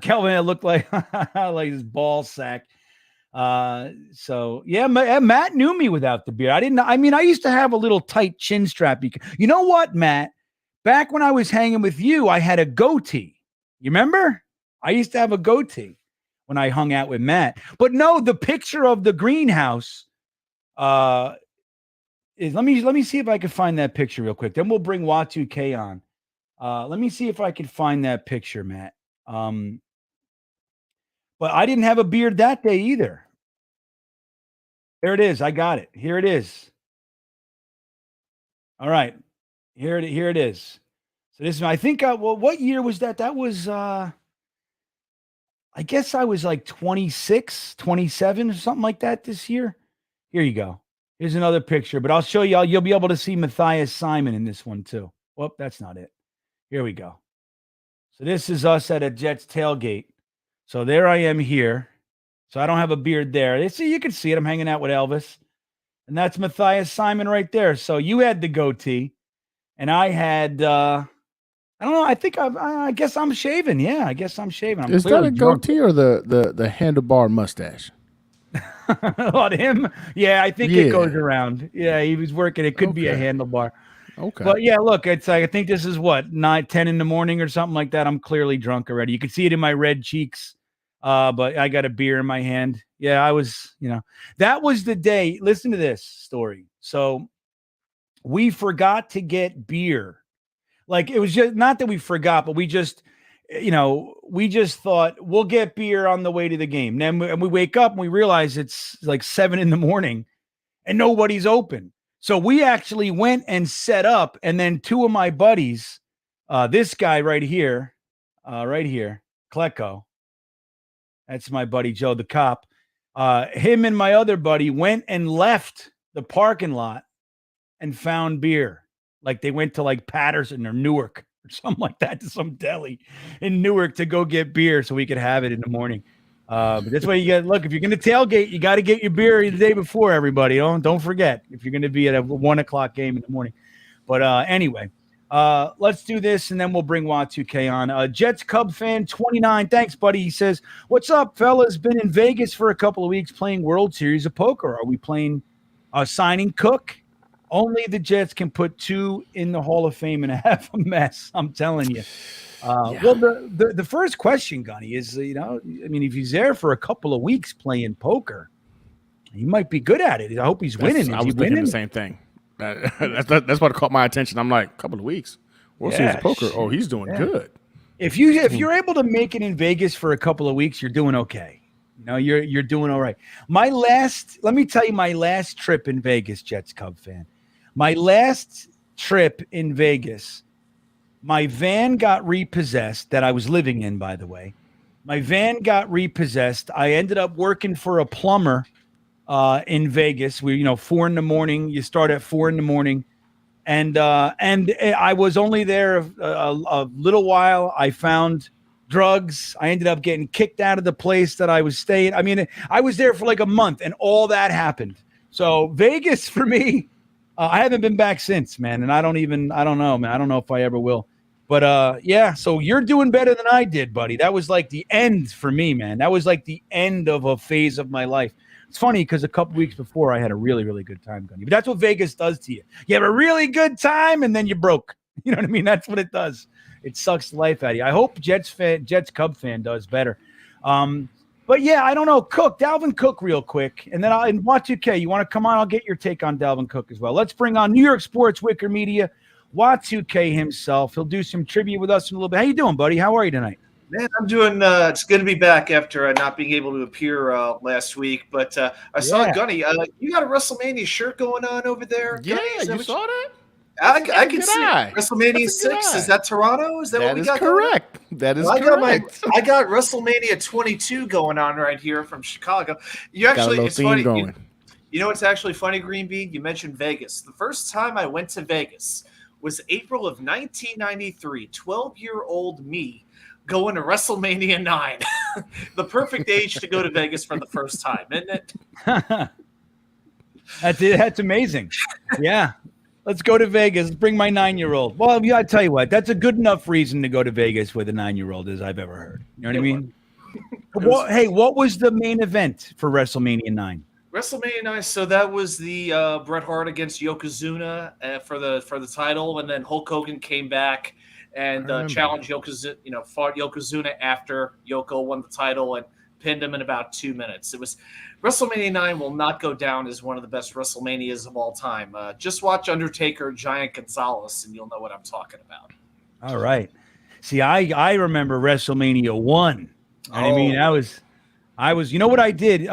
Kelvin, it looked like like his ball sack. So yeah, Matt knew me without the beard. I used to have a little tight chin strap. You know what, Matt? Back when I was hanging with you, I had a goatee. You remember? I used to have a goatee when I hung out with Matt. But no, the picture of the greenhouse is let me see if I can find that picture real quick. Then we'll bring Wat2K on. Let me see if I can find that picture, Matt. But I didn't have a beard that day either. There it is. I got it. Here it is. All right. Here it is. So this is, I think, what year was that? That was, I guess I was like 26, 27 or something like that this year. Here you go. Here's another picture, but I'll show you. You'll be able to see Matthias Simon in this one too. Whoop, that's not it. Here we go. So this is us at a Jets tailgate. So there I am here. So I don't have a beard there. See, you can see it. I'm hanging out with Elvis. And that's Matthias Simon right there. So you had the goatee. And I had, I don't know. I think I guess I'm shaving. Yeah, I guess I'm shaving. Is that a goatee or the handlebar mustache? On him? Yeah, I think it goes around. Yeah, he was working. It could be a handlebar. Okay. But yeah, look, it's like, I think this is what, 9, 10 in the morning or something like that. I'm clearly drunk already. You can see it in my red cheeks. But I got a beer in my hand. Yeah, I was, that was the day. Listen to this story. So we forgot to get beer. Like, it was just not that we forgot, but we just thought we'll get beer on the way to the game. Then we wake up and we realize it's like 7 in the morning and nobody's open. So we actually went and set up, and then 2 of my buddies, this guy right here, Klecko, that's my buddy Joe, the cop. Him and my other buddy went and left the parking lot and found beer. Like they went to like Patterson or Newark or something like that, to some deli in Newark to go get beer so we could have it in the morning. But that's why you got, look, if you're going to tailgate, you got to get your beer the day before, everybody. Don't forget if you're going to be at a 1 o'clock game in the morning. But anyway, let's do this, and then we'll bring Y2K on. Jets Cub fan 29. Thanks, buddy. He says, what's up, fellas? Been in Vegas for a couple of weeks playing World Series of Poker. Are we playing signing Cook? Only the Jets can put 2 in the Hall of Fame and have a mess. I'm telling you. Well, the first question, Gunny, is, I mean, if he's there for a couple of weeks playing poker, he might be good at it. I hope he's winning. I was thinking the same thing. That's what caught my attention. I'm like, a couple of weeks. World Series of Poker. Oh, he's doing good. If you're able to make it in Vegas for a couple of weeks, you're doing okay. You're doing all right. Let me tell you my last trip in Vegas, Jets Cub fan. My last trip in Vegas, my van got repossessed that I was living in, by the way. My van got repossessed. I ended up working for a plumber in Vegas. 4 a.m. You start at 4 a.m. And I was only there a little while. I found drugs. I ended up getting kicked out of the place that I was staying. I mean, I was there for like a month, and all that happened. So Vegas for me, I haven't been back since, man. And I don't know, man. I don't know if I ever will. But yeah, so you're doing better than I did, buddy. That was like the end for me, man. That was like the end of a phase of my life. It's funny because a couple weeks before I had a really, really good time, Gunny. But that's what Vegas does to you. You have a really good time and then you broke. You know what I mean? That's what it does. It sucks the life out of you. I hope Jets Cub fan does better. But yeah, I don't know. Dalvin Cook real quick. And then in Y2K, you want to come on? I'll get your take on Dalvin Cook as well. Let's bring on New York Sports Wicker Media, Y2K himself. He'll do some trivia with us in a little bit. How you doing, buddy? How are you tonight? Man, I'm doing it's good to be back after not being able to appear last week. But I saw Gunny. You got a WrestleMania shirt going on over there? Yeah, Gunny? you saw that? I can see it. WrestleMania 6. Is that Toronto? Is that what we got? Correct. That is correct. I got WrestleMania 22 going on right here from Chicago. It's funny. You know what's actually funny, GreenBean? You mentioned Vegas. The first time I went to Vegas was April of 1993. 12-year-old me going to WrestleMania 9. The perfect age to go to Vegas for the first time, isn't it? That's amazing. Yeah. Let's go to Vegas. Let's bring my 9-year-old. Well, I tell you what, that's a good enough reason to go to Vegas with a 9-year-old as I've ever heard. You know what I mean? What was the main event for WrestleMania 9? WrestleMania 9, so that was the Bret Hart against Yokozuna for the title, and then Hulk Hogan came back and challenged Yokozuna, fought Yokozuna after Yoko won the title and pinned him in about 2 minutes. It was WrestleMania 9 will not go down as one of the best WrestleManias of all time. Just watch Undertaker, Giant Gonzalez, and you'll know what I'm talking about. All right. See, I remember WrestleMania 1. I mean, I was, you know what I did?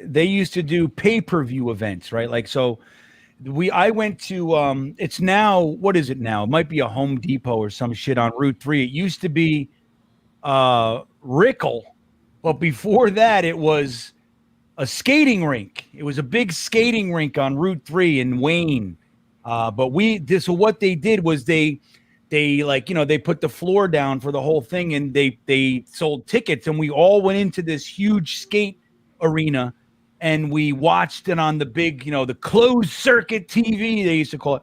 They used to do pay-per-view events, right? Like, so I went to, it's now, what is it now? It might be a Home Depot or some shit on Route 3. It used to be Rickle, but before that, it was a skating rink. It was a big skating rink on Route 3 in Wayne. So what they did was they put the floor down for the whole thing, and they sold tickets, and we all went into this huge skate arena, and we watched it on the big, the closed circuit TV, they used to call it.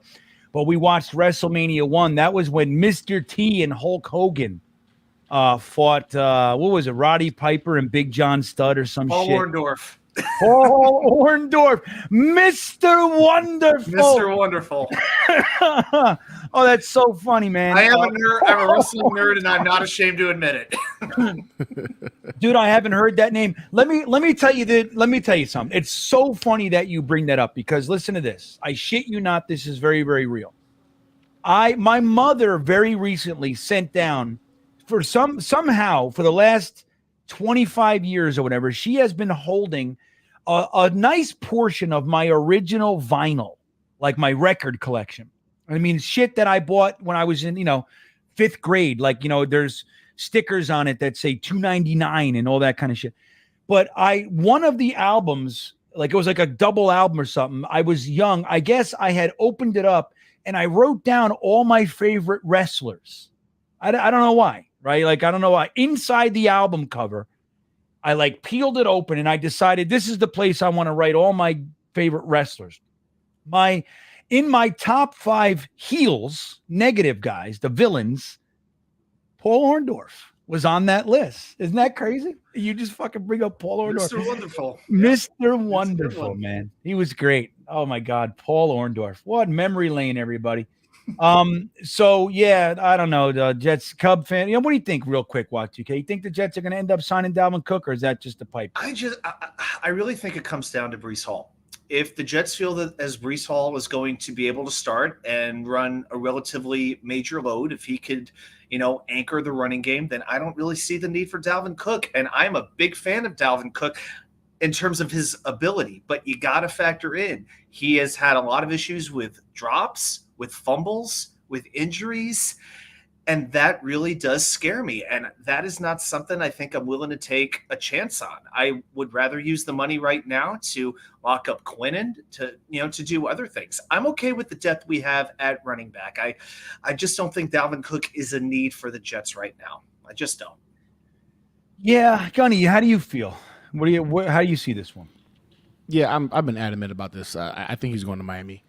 But we watched WrestleMania 1. That was when Mr. T and Hulk Hogan fought, what was it, Roddy Piper and Big John Studd or some Paul shit. Orndorff. Paul Orndorff, Mr. Wonderful. Mr. Wonderful. Oh, that's so funny, man. I am a nerd. I'm a wrestling nerd, and I'm not ashamed to admit it. Dude, I haven't heard that name. Let me tell you something. It's so funny that you bring that up, because listen to this. I shit you not, this is very, very real. My mother very recently sent down somehow for the last 25 years or whatever, she has been holding a nice portion of my original vinyl, like my record collection. I mean, shit that I bought when I was in, 5th grade. Like, there's stickers on it that say $2.99 and all that kind of shit. But one of the albums Like it was like a double album or something. I was young. I guess I had opened it up and I wrote down all my favorite wrestlers. I don't know why, right? Like, I don't know why. Inside the album cover, I like peeled it open and I decided this is the place I want to write all my favorite wrestlers. In my top 5 heels, negative guys, the villains, Paul Orndorff was on that list. Isn't that crazy? You just fucking bring up Paul Orndorff. Mr. Wonderful. Mr. Wonderful, man. He was great. Oh my God, Paul Orndorff. What memory lane, everybody. So yeah, I don't know. The Jets Cub fan. What do you think, real quick, Watch UK? You think the Jets are going to end up signing Dalvin Cook, or is that just a pipe? I really think it comes down to Breece Hall. If the Jets feel that as Breece Hall is going to be able to start and run a relatively major load, if he could, anchor the running game, then I don't really see the need for Dalvin Cook. And I'm a big fan of Dalvin Cook in terms of his ability, but you got to factor in, he has had a lot of issues with drops, with fumbles, with injuries. And that really does scare me. And that is not something I think I'm willing to take a chance on. I would rather use the money right now to lock up Quinnen to do other things. I'm okay with the depth we have at running back. I just don't think Dalvin Cook is a need for the Jets right now. I just don't. Yeah, Gunny, how do you feel? How do you see this one? Yeah, I've been adamant about this. I think he's going to Miami.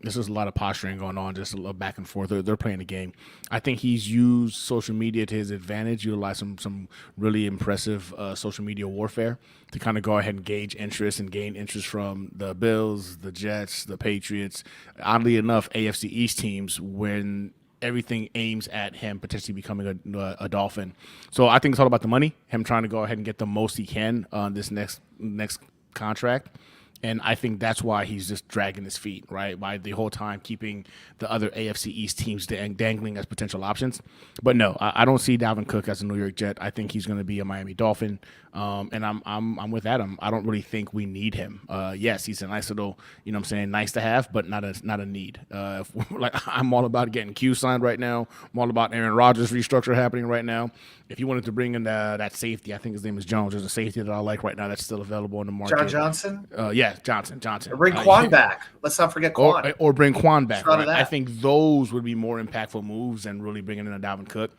This is a lot of posturing going on, just a little back and forth. They're playing the game. I think he's used social media to his advantage, utilized some really impressive social media warfare to kind of go ahead and gauge interest and gain interest from the Bills, the Jets, the Patriots. Oddly enough, AFC East teams when everything aims at him potentially becoming a Dolphin. So I think it's all about the money, him trying to go ahead and get the most he can on this next contract. And I think that's why he's just dragging his feet, right? By the whole time keeping the other AFC East teams dangling as potential options. But no, I don't see Dalvin Cook as a New York Jet. I think he's going to be a Miami Dolphin. And I'm with Adam. I don't really think we need him. Yes, he's a nice little, nice to have, but not a need. I'm all about getting Q signed right now. I'm all about Aaron Rodgers restructure happening right now. If you wanted to bring in that safety, I think his name is Jones. There's a safety that I like right now that's still available in the market. John Johnson? Yeah, Johnson. Or bring Quan back. Let's not forget Quan. Or bring Quan back. Right? I think those would be more impactful moves than really bringing in a Dalvin Cook.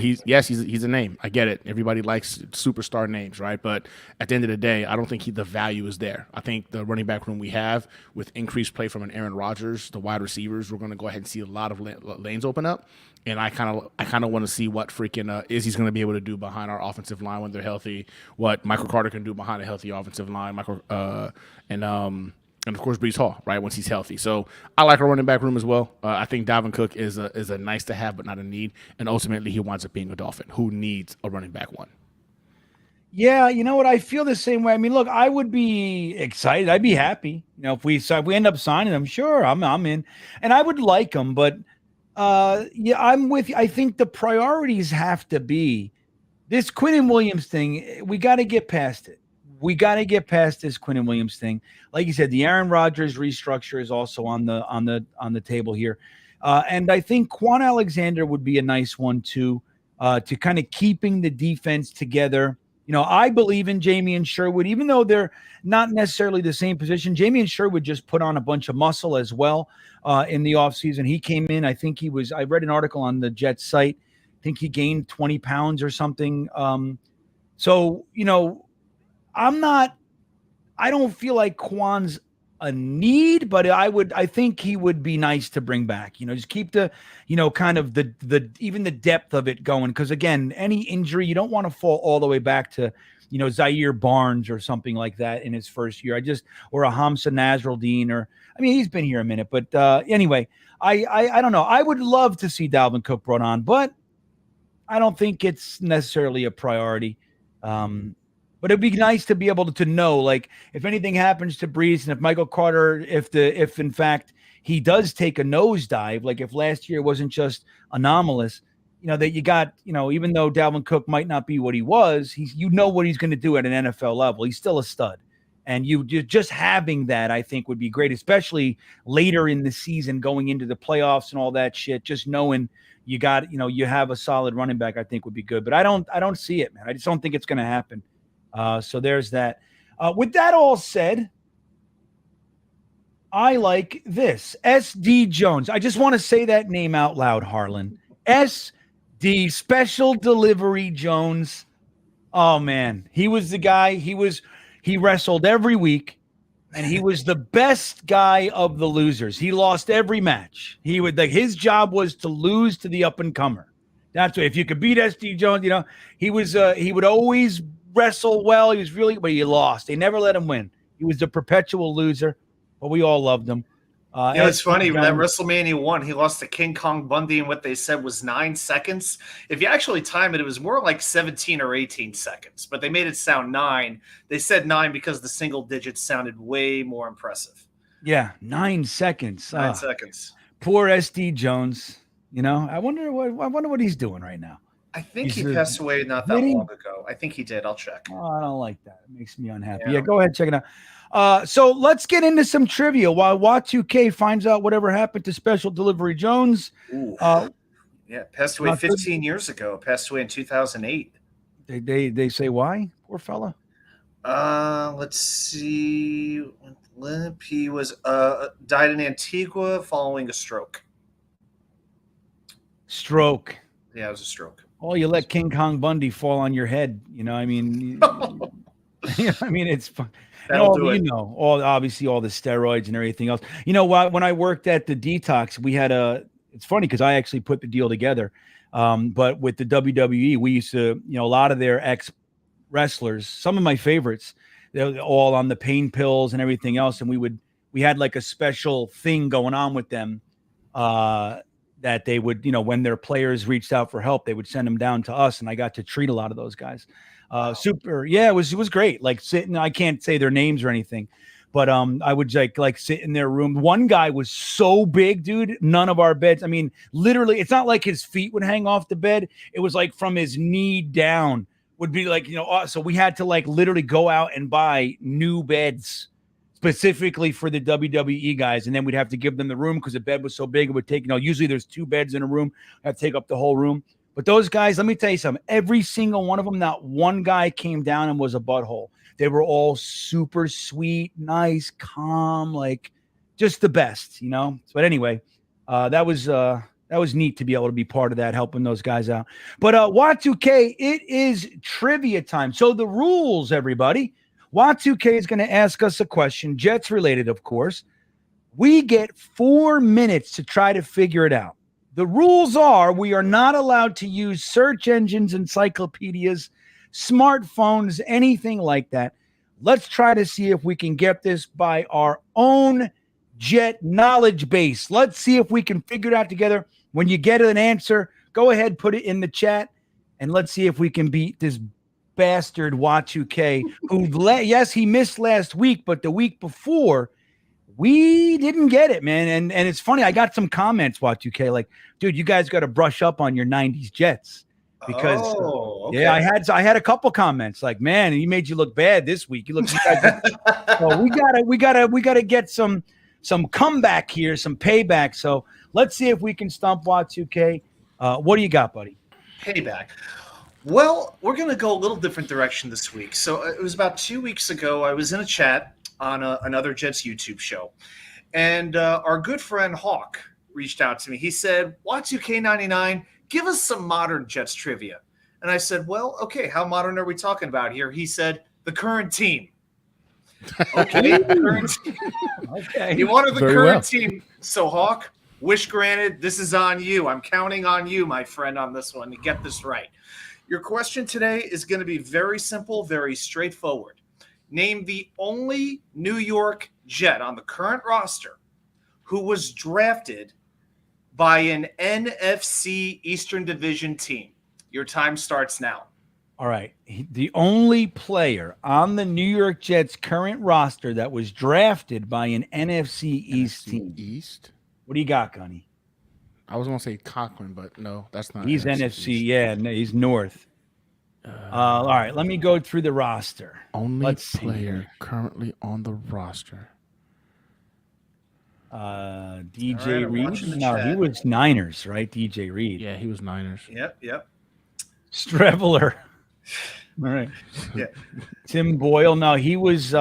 He's a name. I get it. Everybody likes superstar names, right? But at the end of the day, I don't think the value is there. I think the running back room we have with increased play from an Aaron Rodgers, the wide receivers, we're going to go ahead and see a lot of lanes open up. And I kind of want to see what freaking Izzy's going to be able to do behind our offensive line when they're healthy. What Michael Carter can do behind a healthy offensive line. And of course Breece Hall, right, once he's healthy. So I like our running back room as well. I think Dalvin Cook is a nice to have, but not a need. And ultimately, he winds up being a Dolphin who needs a running back one. Yeah, you know what? I feel the same way. I mean, look, I would be excited. I'd be happy. If we end up signing him, sure, I'm in, and I would like him. But yeah, I'm with you. I think the priorities have to be this Quinnen Williams thing. We got to get past it. We got to get past this Quinnen Williams thing. Like you said, the Aaron Rodgers restructure is also on the table here, and I think Quan Alexander would be a nice one to kind of keeping the defense together. I believe in Jamie and Sherwood, even though they're not necessarily the same position. Jamie and Sherwood just put on a bunch of muscle as well in the offseason. He came in, I read an article on the Jets site. I think he gained 20 pounds or something. So, I don't feel like Quan's a need, but I think he would be nice to bring back, just keep the, kind of even the depth of it going. Cause again, any injury, you don't want to fall all the way back to, Zaire Barnes or something like that in his first year. Or a Hamza Nasruddin he's been here a minute, but anyway, I don't know. I would love to see Dalvin Cook brought on, but I don't think it's necessarily a priority. But it'd be nice to be able to know, like, if anything happens to Breece and if Michael Carter, if in fact he does take a nosedive, like if last year wasn't just anomalous, that you got, even though Dalvin Cook might not be what he was, what he's going to do at an NFL level. He's still a stud. And you just having that, I think, would be great, especially later in the season, going into the playoffs and all that shit. Just knowing you got, you have a solid running back, I think would be good. But I don't see it, man. I just don't think it's going to happen. So there's that. With that all said, I like this. SD Jones. I just want to say that name out loud, Harlan. SD, Special Delivery Jones. Oh, man. He was the guy. He wrestled every week, and he was the best guy of the losers. He lost every match. His job was to lose to the up-and-comer. That's what, if you could beat SD Jones, he would always wrestle well. But he lost. They never let him win. He was a perpetual loser, but we all loved him. It's funny, when that WrestleMania 1, he lost to King Kong Bundy in what they said was 9 seconds. If you actually time it was more like 17 or 18 seconds, but they made it sound 9. They said 9 because the single digits sounded way more impressive. Yeah, 9 seconds. 9 seconds. Poor SD Jones. I wonder what he's doing right now. I think he passed away not that long ago. I think he did. I'll check. Oh, I don't like that. It makes me unhappy. Yeah, go ahead, check it out. So let's get into some trivia while Wat2K finds out whatever happened to Special Delivery Jones. Passed away 15 years ago. Passed away in 2008. They say why? Poor fella. Let's see. Limp. He was died in Antigua following a stroke. Stroke. Yeah, it was a stroke. Oh, you let King Kong Bundy fall on your head. I mean, it's fun. Obviously all the steroids and everything else. When I worked at the Detox, we had it's funny because I actually put the deal together. But with the WWE, we used to, a lot of their ex-wrestlers, some of my favorites, they're all on the pain pills and everything else. And we had like a special thing going on with them that they would, when their players reached out for help, they would send them down to us. And I got to treat a lot of those guys. Super. Yeah, it was great. Like sitting, I can't say their names or anything, but I would like sit in their room. One guy was so big, dude. None of our beds. I mean, literally, it's not like his feet would hang off the bed. It was like from his knee down would be like, so we had to like literally go out and buy new beds specifically for the WWE guys. And then we'd have to give them the room because the bed was so big. It would take, usually there's 2 beds in a room. I have to take up the whole room. But those guys, let me tell you something. Every single one of them, not one guy came down and was a butthole. They were all super sweet, nice, calm, like just the best, But anyway, that was neat to be able to be part of that, helping those guys out. But Wat2K, it is trivia time. So the rules, everybody. Wat2K is going to ask us a question, Jets related, of course. We get 4 minutes to try to figure it out. The rules are we are not allowed to use search engines, encyclopedias, smartphones, anything like that. Let's try to see if we can get this by our own Jet knowledge base. Let's see if we can figure it out together. When you get an answer, go ahead, put it in the chat, and let's see if we can beat this bastard Wat2K, who, yes, he missed last week, but the week before, we didn't get it, man. And it's funny. I got some comments, Wat2K, like, dude, you guys got to brush up on your 90s Jets. Because okay. Yeah, I had a couple comments like, man, he made you look bad this week. You guys so we gotta get some comeback here, some payback. So let's see if we can stump Wat2K. What do you got, buddy? Payback. Well, we're going to go a little different direction this week. So it was about 2 weeks ago. I was in a chat on another Jets YouTube show. And our good friend Hawk reached out to me. He said, Wat2K99, give us some modern Jets trivia. And I said, well, okay, how modern are we talking about here? He said, the current team. Okay, the current team. Okay. He wanted the current team. So, Hawk, wish granted, this is on you. I'm counting on you, my friend, on this one to get this right. Your question today is going to be very simple, very straightforward. Name the only New York Jet on the current roster who was drafted by an NFC Eastern Division team. Your time starts now. All right. The only player on the New York Jets current roster that was drafted by an NFC East team. East? What do you got, Gunny? I was going to say Cochran, but no, that's not. He's NFC. Yeah, no, he's north. All right. Let me go through the roster. Only player currently on the roster. DJ Reed? No, he was Niners, right? DJ Reed. Yeah, he was Niners. Yep. Streveler. All right. Yeah. Tim Boyle. No, he was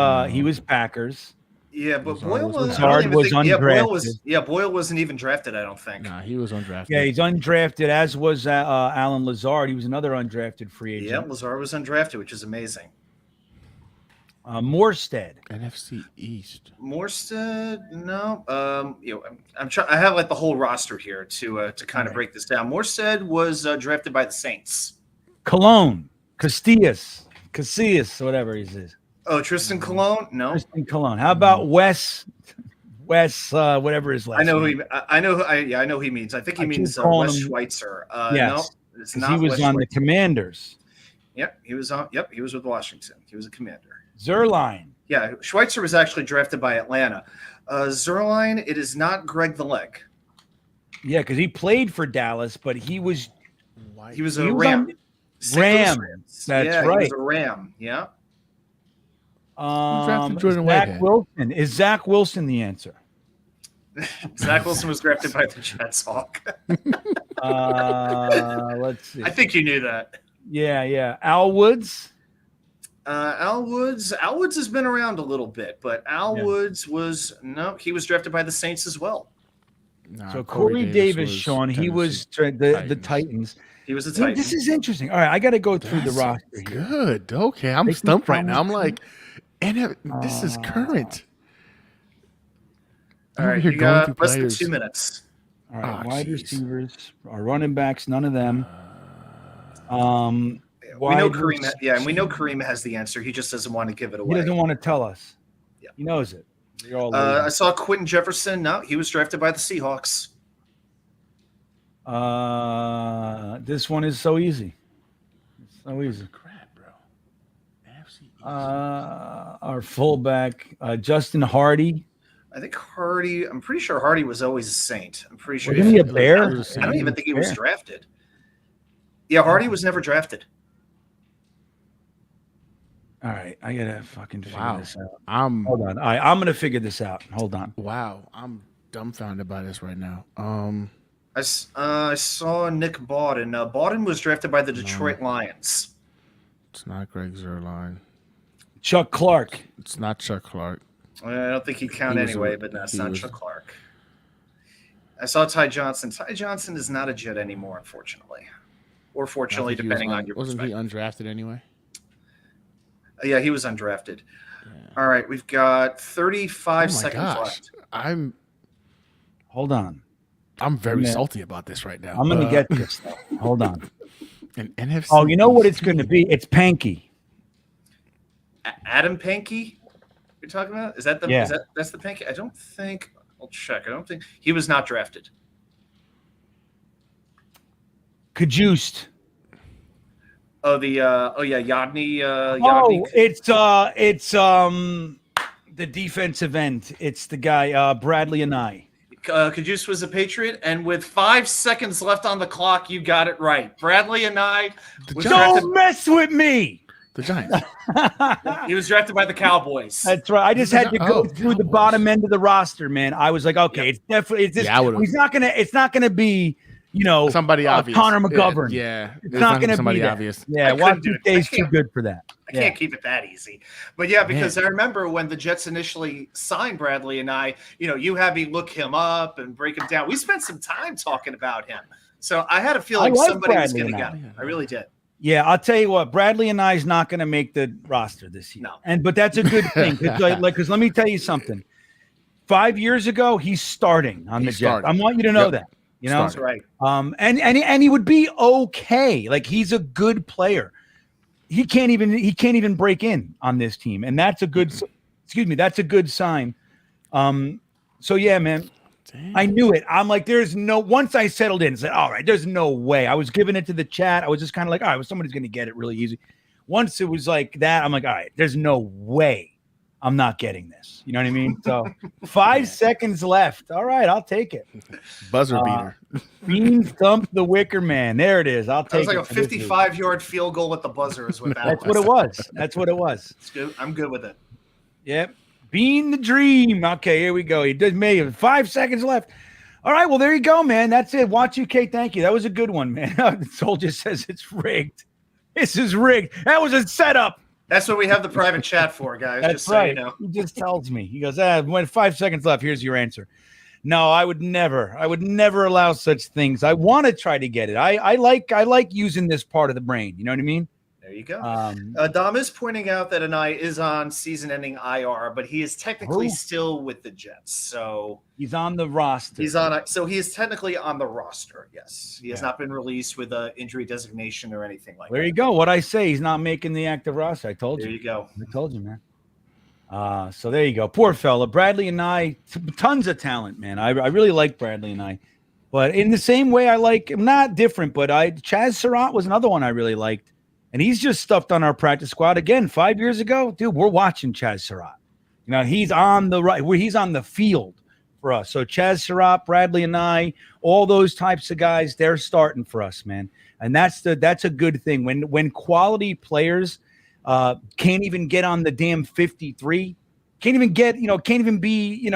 Packers. Yeah, but Boyle was. Lazard was undrafted. Boyle wasn't even drafted. I don't think. Nah, he was undrafted. Yeah, he's undrafted, as was Alan Lazard. He was another undrafted free agent. Yeah, Lazard was undrafted, which is amazing. Morstead. NFC East. Morstead, no. I'm trying. I have like the whole roster here to kind of break this down. Morstead was drafted by the Saints. Cologne, Casillas, whatever he is. Oh, Tristan Colon? No. Tristan Cologne. How about Wes, whatever his last I know name. who. I know who he means. I think he means Wes Schweitzer. Yes. No, it's He not. was Wes on the Schweitzer. Commanders. Yep, he was on. Yep, he was with Washington. He was a commander. Zerline. Yeah, Schweitzer was actually drafted by Atlanta. Zerline, it is not Greg the Leg. Yeah, because he played for Dallas, but he was a Ram. Ram. That's right. He was a Ram. Yeah. drafted Jordan Zach Whitehead? Wilson. Is Zach Wilson the answer? Zach Wilson was drafted by the Jets. Hawk. Let's see. I think you knew that. Yeah. Al Woods. Al Woods has been around a little bit, but Woods he was drafted by the Saints as well. Nah, So Corey Davis, was Sean, he was Tennessee the Titans. He was a Titan. This is interesting. All right, I got to go through the roster here. Good. Okay, I'm stumped right now. I'm like, this is current. All right, you got less than 2 minutes. All right, Oh, wide geez. receivers, our running backs, none of them. We know Wide Kareem. rec- Yeah, and we know Kareem has the answer. He just doesn't want to give it He away. doesn't want to tell us. Yeah. He knows it. We're all I saw Quentin Jefferson. No, he was drafted by the Seahawks. This one is so easy. It's so easy. Crap, bro. NFC East. Our fullback, Justin Hardy. I think Hardy. I'm pretty sure Hardy was always a Saint. I'm pretty sure. Wasn't he a Bear? I don't even think he was drafted. Yeah, Hardy was never drafted. All right, I gotta fucking figure Wow. this out. I'm Hold on. I'm gonna figure this out. Hold on. wow. I'm dumbfounded by this right now. I saw Nick Bawden. Bawden was drafted by the Detroit Lions. It's not Greg Zerline. Chuck Clark. It's not Chuck Clark. I don't think he'd count He was anyway, a- but that's he not was- Chuck Clark. I saw Ty Johnson. Ty Johnson is not a Jet anymore, unfortunately. Or fortunately, I think he depending was on your wasn't he perspective. undrafted anyway? Yeah, he was undrafted. All right, we've got 35 Oh my seconds gosh. left. Hold on. I'm very Man. salty about this right now. I'm gonna get this. Though. Hold on. an NFC. Oh, you know what it's East gonna team. be? It's Panky. Adam Pankey, you're talking about? Is that the? Yeah. That's the Pankey? I don't think. I'll check. I don't think he was not drafted. Kajust. Oh, Yadney. Oh, it's the defensive end. It's the guy Bradley and I. Kajus was a Patriot, and with 5 seconds left on the clock, you got it right. Bradley and I was drafted, Don't mess with me. The Giants. he was drafted by the Cowboys. That's right. I just had to go through the Cowboys. bottom end of the roster, man. I was like, okay, it's definitely it's this. Yeah, I would've- It's not gonna be, Somebody obvious. Connor McGovern. Yeah. It's not gonna somebody be that. obvious. Yeah, I couldn't do Washington it. I State's too can't. good for that. I can't keep it that easy. But yeah, because I remember when the Jets initially signed Bradley and I, you had me look him up and break him down. We spent some time talking about him. So I had a feeling like somebody was Bradley going to and get him. I really did. Yeah, I'll tell you what, Bradley and I is not going to make the roster this year. No. But that's a good thing. Because let me tell you something. 5 years ago, he's starting on the He's Jets. starting. I want you to know Yep. that. You know, That's right. and he would be okay. Like, he's a good player. He can't even break in on this team, and that's a good. That's a good sign. So yeah, man. Damn. I knew it. I'm like, once I settled in, said, all right, there's no way. I was giving it to the chat. I was just kind of like, all right, well, somebody's going to get it really easy. Once it was like that, I'm like, all right, there's no way I'm not getting this. You know what I mean? So 5 seconds left. All right, I'll take it. Buzzer beater. Bean thumped the Wicker Man. There it is. I'll That take was like it. a 55-yard field goal with the buzzer is what that That's was. what it was. That's what it was. It's good. I'm good with it. Yep. Bean the Dream. Okay, here we go. He did me. 5 seconds left. All right, well, there you go, man. That's it. Watch UK. Thank you. That was a good one, man. The soldier says it's rigged. This is rigged. That was a setup. That's what we have the private chat for, guys. That's just right. So you know. He just tells me. He goes, when 5 seconds left, here's your answer. No, I would never allow such things. I want to try to get it. I like using this part of the brain. You know what I mean? There you go. Dom is pointing out that Anai is on season-ending IR, but he is technically still with the Jets. So he's on the roster. So he is technically on the roster. Yes, he has not been released with an injury designation or anything like that. There you go. What I say, he's not making the active roster. I told you. There you go. I told you, man. So there you go. Poor fella. Bradley and I, tons of talent, man. I really like Bradley and I. But in the same way I like, not different, but Chaz Surratt was another one I really liked. And he's just stuffed on our practice squad again 5 years ago. Dude, we're watching Chaz Surratt. You know, he's on he's on the field for us. So Chaz Surratt, Bradley and I, all those types of guys, they're starting for us, man. And that's a good thing. When quality players can't even get on the damn 53, can't even be,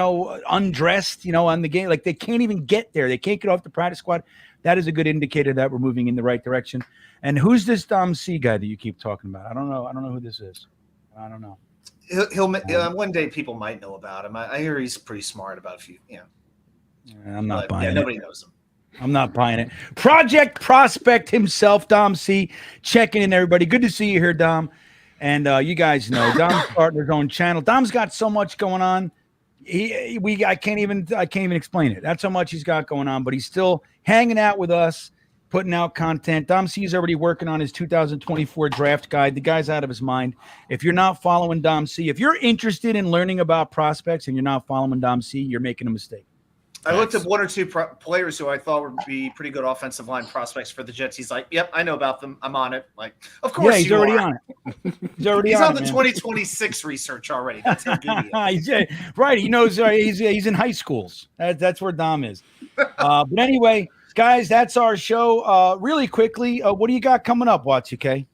undressed, on the game. Like they can't even get there. They can't get off the practice squad. That is a good indicator that we're moving in the right direction. And who's this Dom C guy that you keep talking about? I don't know who this is. I don't know. He'll one day people might know about him. I hear he's pretty smart about a few. I'm not buying it. Nobody knows him. I'm not buying it. Project Prospect himself, Dom C, checking in, everybody. Good to see you here, Dom. And you guys know Dom's starting his own channel. Dom's got so much going on. I can't even explain it. That's how much he's got going on. But he's still hanging out with us, putting out content. Dom C is already working on his 2024 draft guide. The guy's out of his mind. If you're not following Dom C, if you're interested in learning about prospects and you're not following Dom C, you're making a mistake. I looked at one or two players who I thought would be pretty good offensive line prospects for the Jets. He's like, "Yep, I know about them. I'm on it." Like, of course, yeah, he's already on it. He's on the 2026 research already. That's how good he is. Right. He knows he's in high schools. That's where Dom is. But anyway, guys, that's our show. Really quickly, what do you got coming up, Y2K?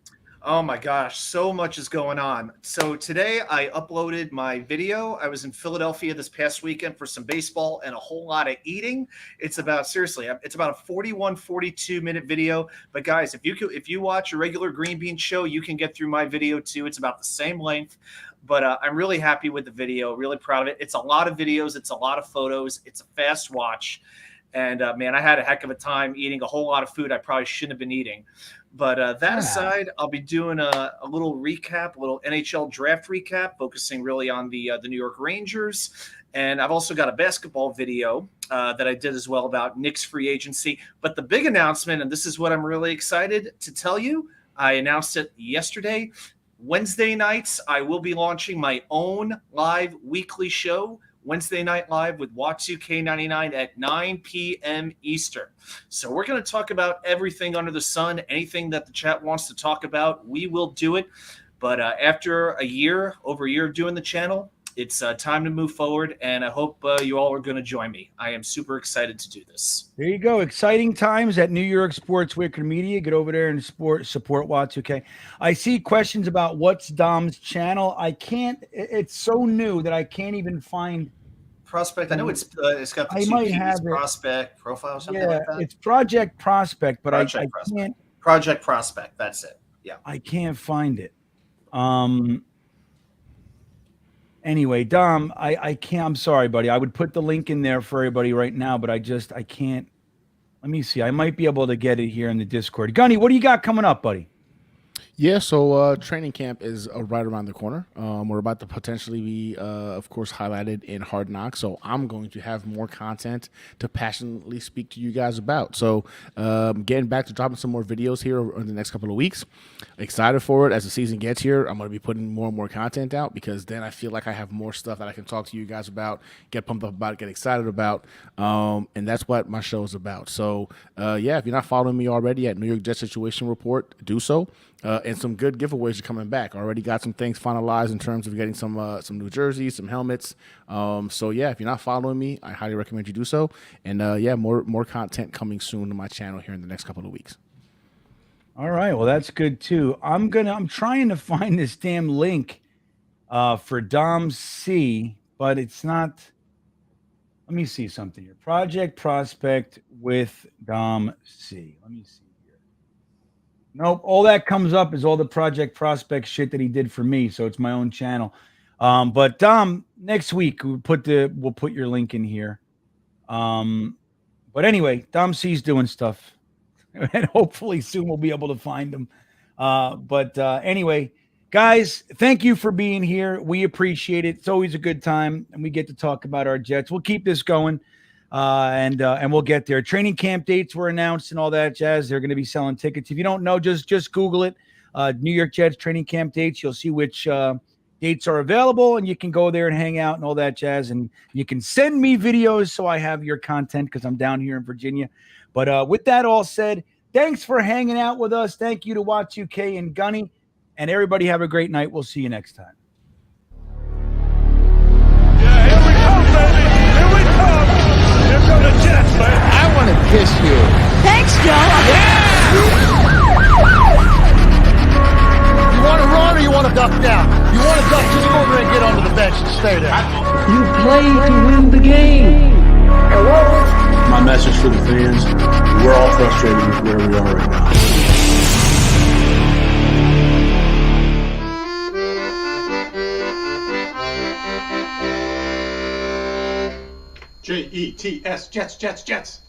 Oh my gosh, so much is going on. So today I uploaded my video. I was in Philadelphia this past weekend for some baseball and a whole lot of eating. It's about a 41, 42-minute video. But guys, if you watch a regular GreenBean show, you can get through my video too. It's about the same length. But I'm really happy with the video, really proud of it. It's a lot of videos. It's a lot of photos. It's a fast watch. And man, I had a heck of a time eating a whole lot of food I probably shouldn't have been eating. But that aside, I'll be doing a little recap, a little NHL draft recap, focusing really on the New York Rangers. And I've also got a basketball video that I did as well about Knicks free agency. But the big announcement, and this is what I'm really excited to tell you, I announced it yesterday. Wednesday nights, I will be launching my own live weekly show, Wednesday Night Live with Y2K99 at 9 p.m. Eastern. So we're going to talk about everything under the sun, anything that the chat wants to talk about, we will do it. But after over a year of doing the channel, it's time to move forward, and I hope you all are going to join me. I am super excited to do this. There you go. Exciting times at New York Sports Wicked Media. Get over there and support Y2K. I see questions about what's Dom's channel. I can't. It's so new that I can't even find Prospect. I know it's got the two Prospect profile, something like that. It's Project Prospect, but I can't. Project Prospect. That's it. Yeah. I can't find it. Anyway, Dom, I can't. I'm sorry, buddy. I would put the link in there for everybody right now, but I can't. Let me see. I might be able to get it here in the Discord. Gunny, what do you got coming up, buddy? Yeah, so training camp is right around the corner. We're about to potentially be, of course, highlighted in Hard Knocks. So I'm going to have more content to passionately speak to you guys about. So getting back to dropping some more videos here in the next couple of weeks. Excited for it. As the season gets here, I'm going to be putting more and more content out because then I feel like I have more stuff that I can talk to you guys about, get pumped up about, get excited about. And that's what my show is about. So, yeah, if you're not following me already at New York Jets Situation Report, do so. And some good giveaways are coming back. Already got some things finalized in terms of getting some new jerseys, some helmets. So yeah, if you're not following me, I highly recommend you do so. And yeah, more content coming soon to my channel here in the next couple of weeks. All right, well that's good too. I'm trying to find this damn link for Dom C, but it's not. Let me see something here. Project Prospect with Dom C. Let me see. Nope. All that comes up is all the Project Prospect shit that he did for me. So it's my own channel. But Dom, next week we'll put your link in here. But anyway, Dom C's doing stuff, and hopefully soon we'll be able to find him. Anyway, guys, thank you for being here. We appreciate it. It's always a good time, and we get to talk about our Jets. We'll keep this going. And we'll get there. Training camp dates were announced and all that jazz. They're going to be selling tickets. If you don't know, just Google it. New York Jets training camp dates. You'll see which dates are available, and you can go there and hang out and all that jazz. And you can send me videos so I have your content because I'm down here in Virginia. But with that all said, thanks for hanging out with us. Thank you to Watch UK and Gunny. And everybody have a great night. We'll see you next time. Yeah, here we come, baby. Here we come. Here come the Jets, man. I want to kiss you. Thanks, Joe. You want to run or you want to duck down? You want to duck, just go over and get onto the bench and stay there. You play to win the game. My message for the fans, we're all frustrated with where we are right now. Jets, Jets, Jets.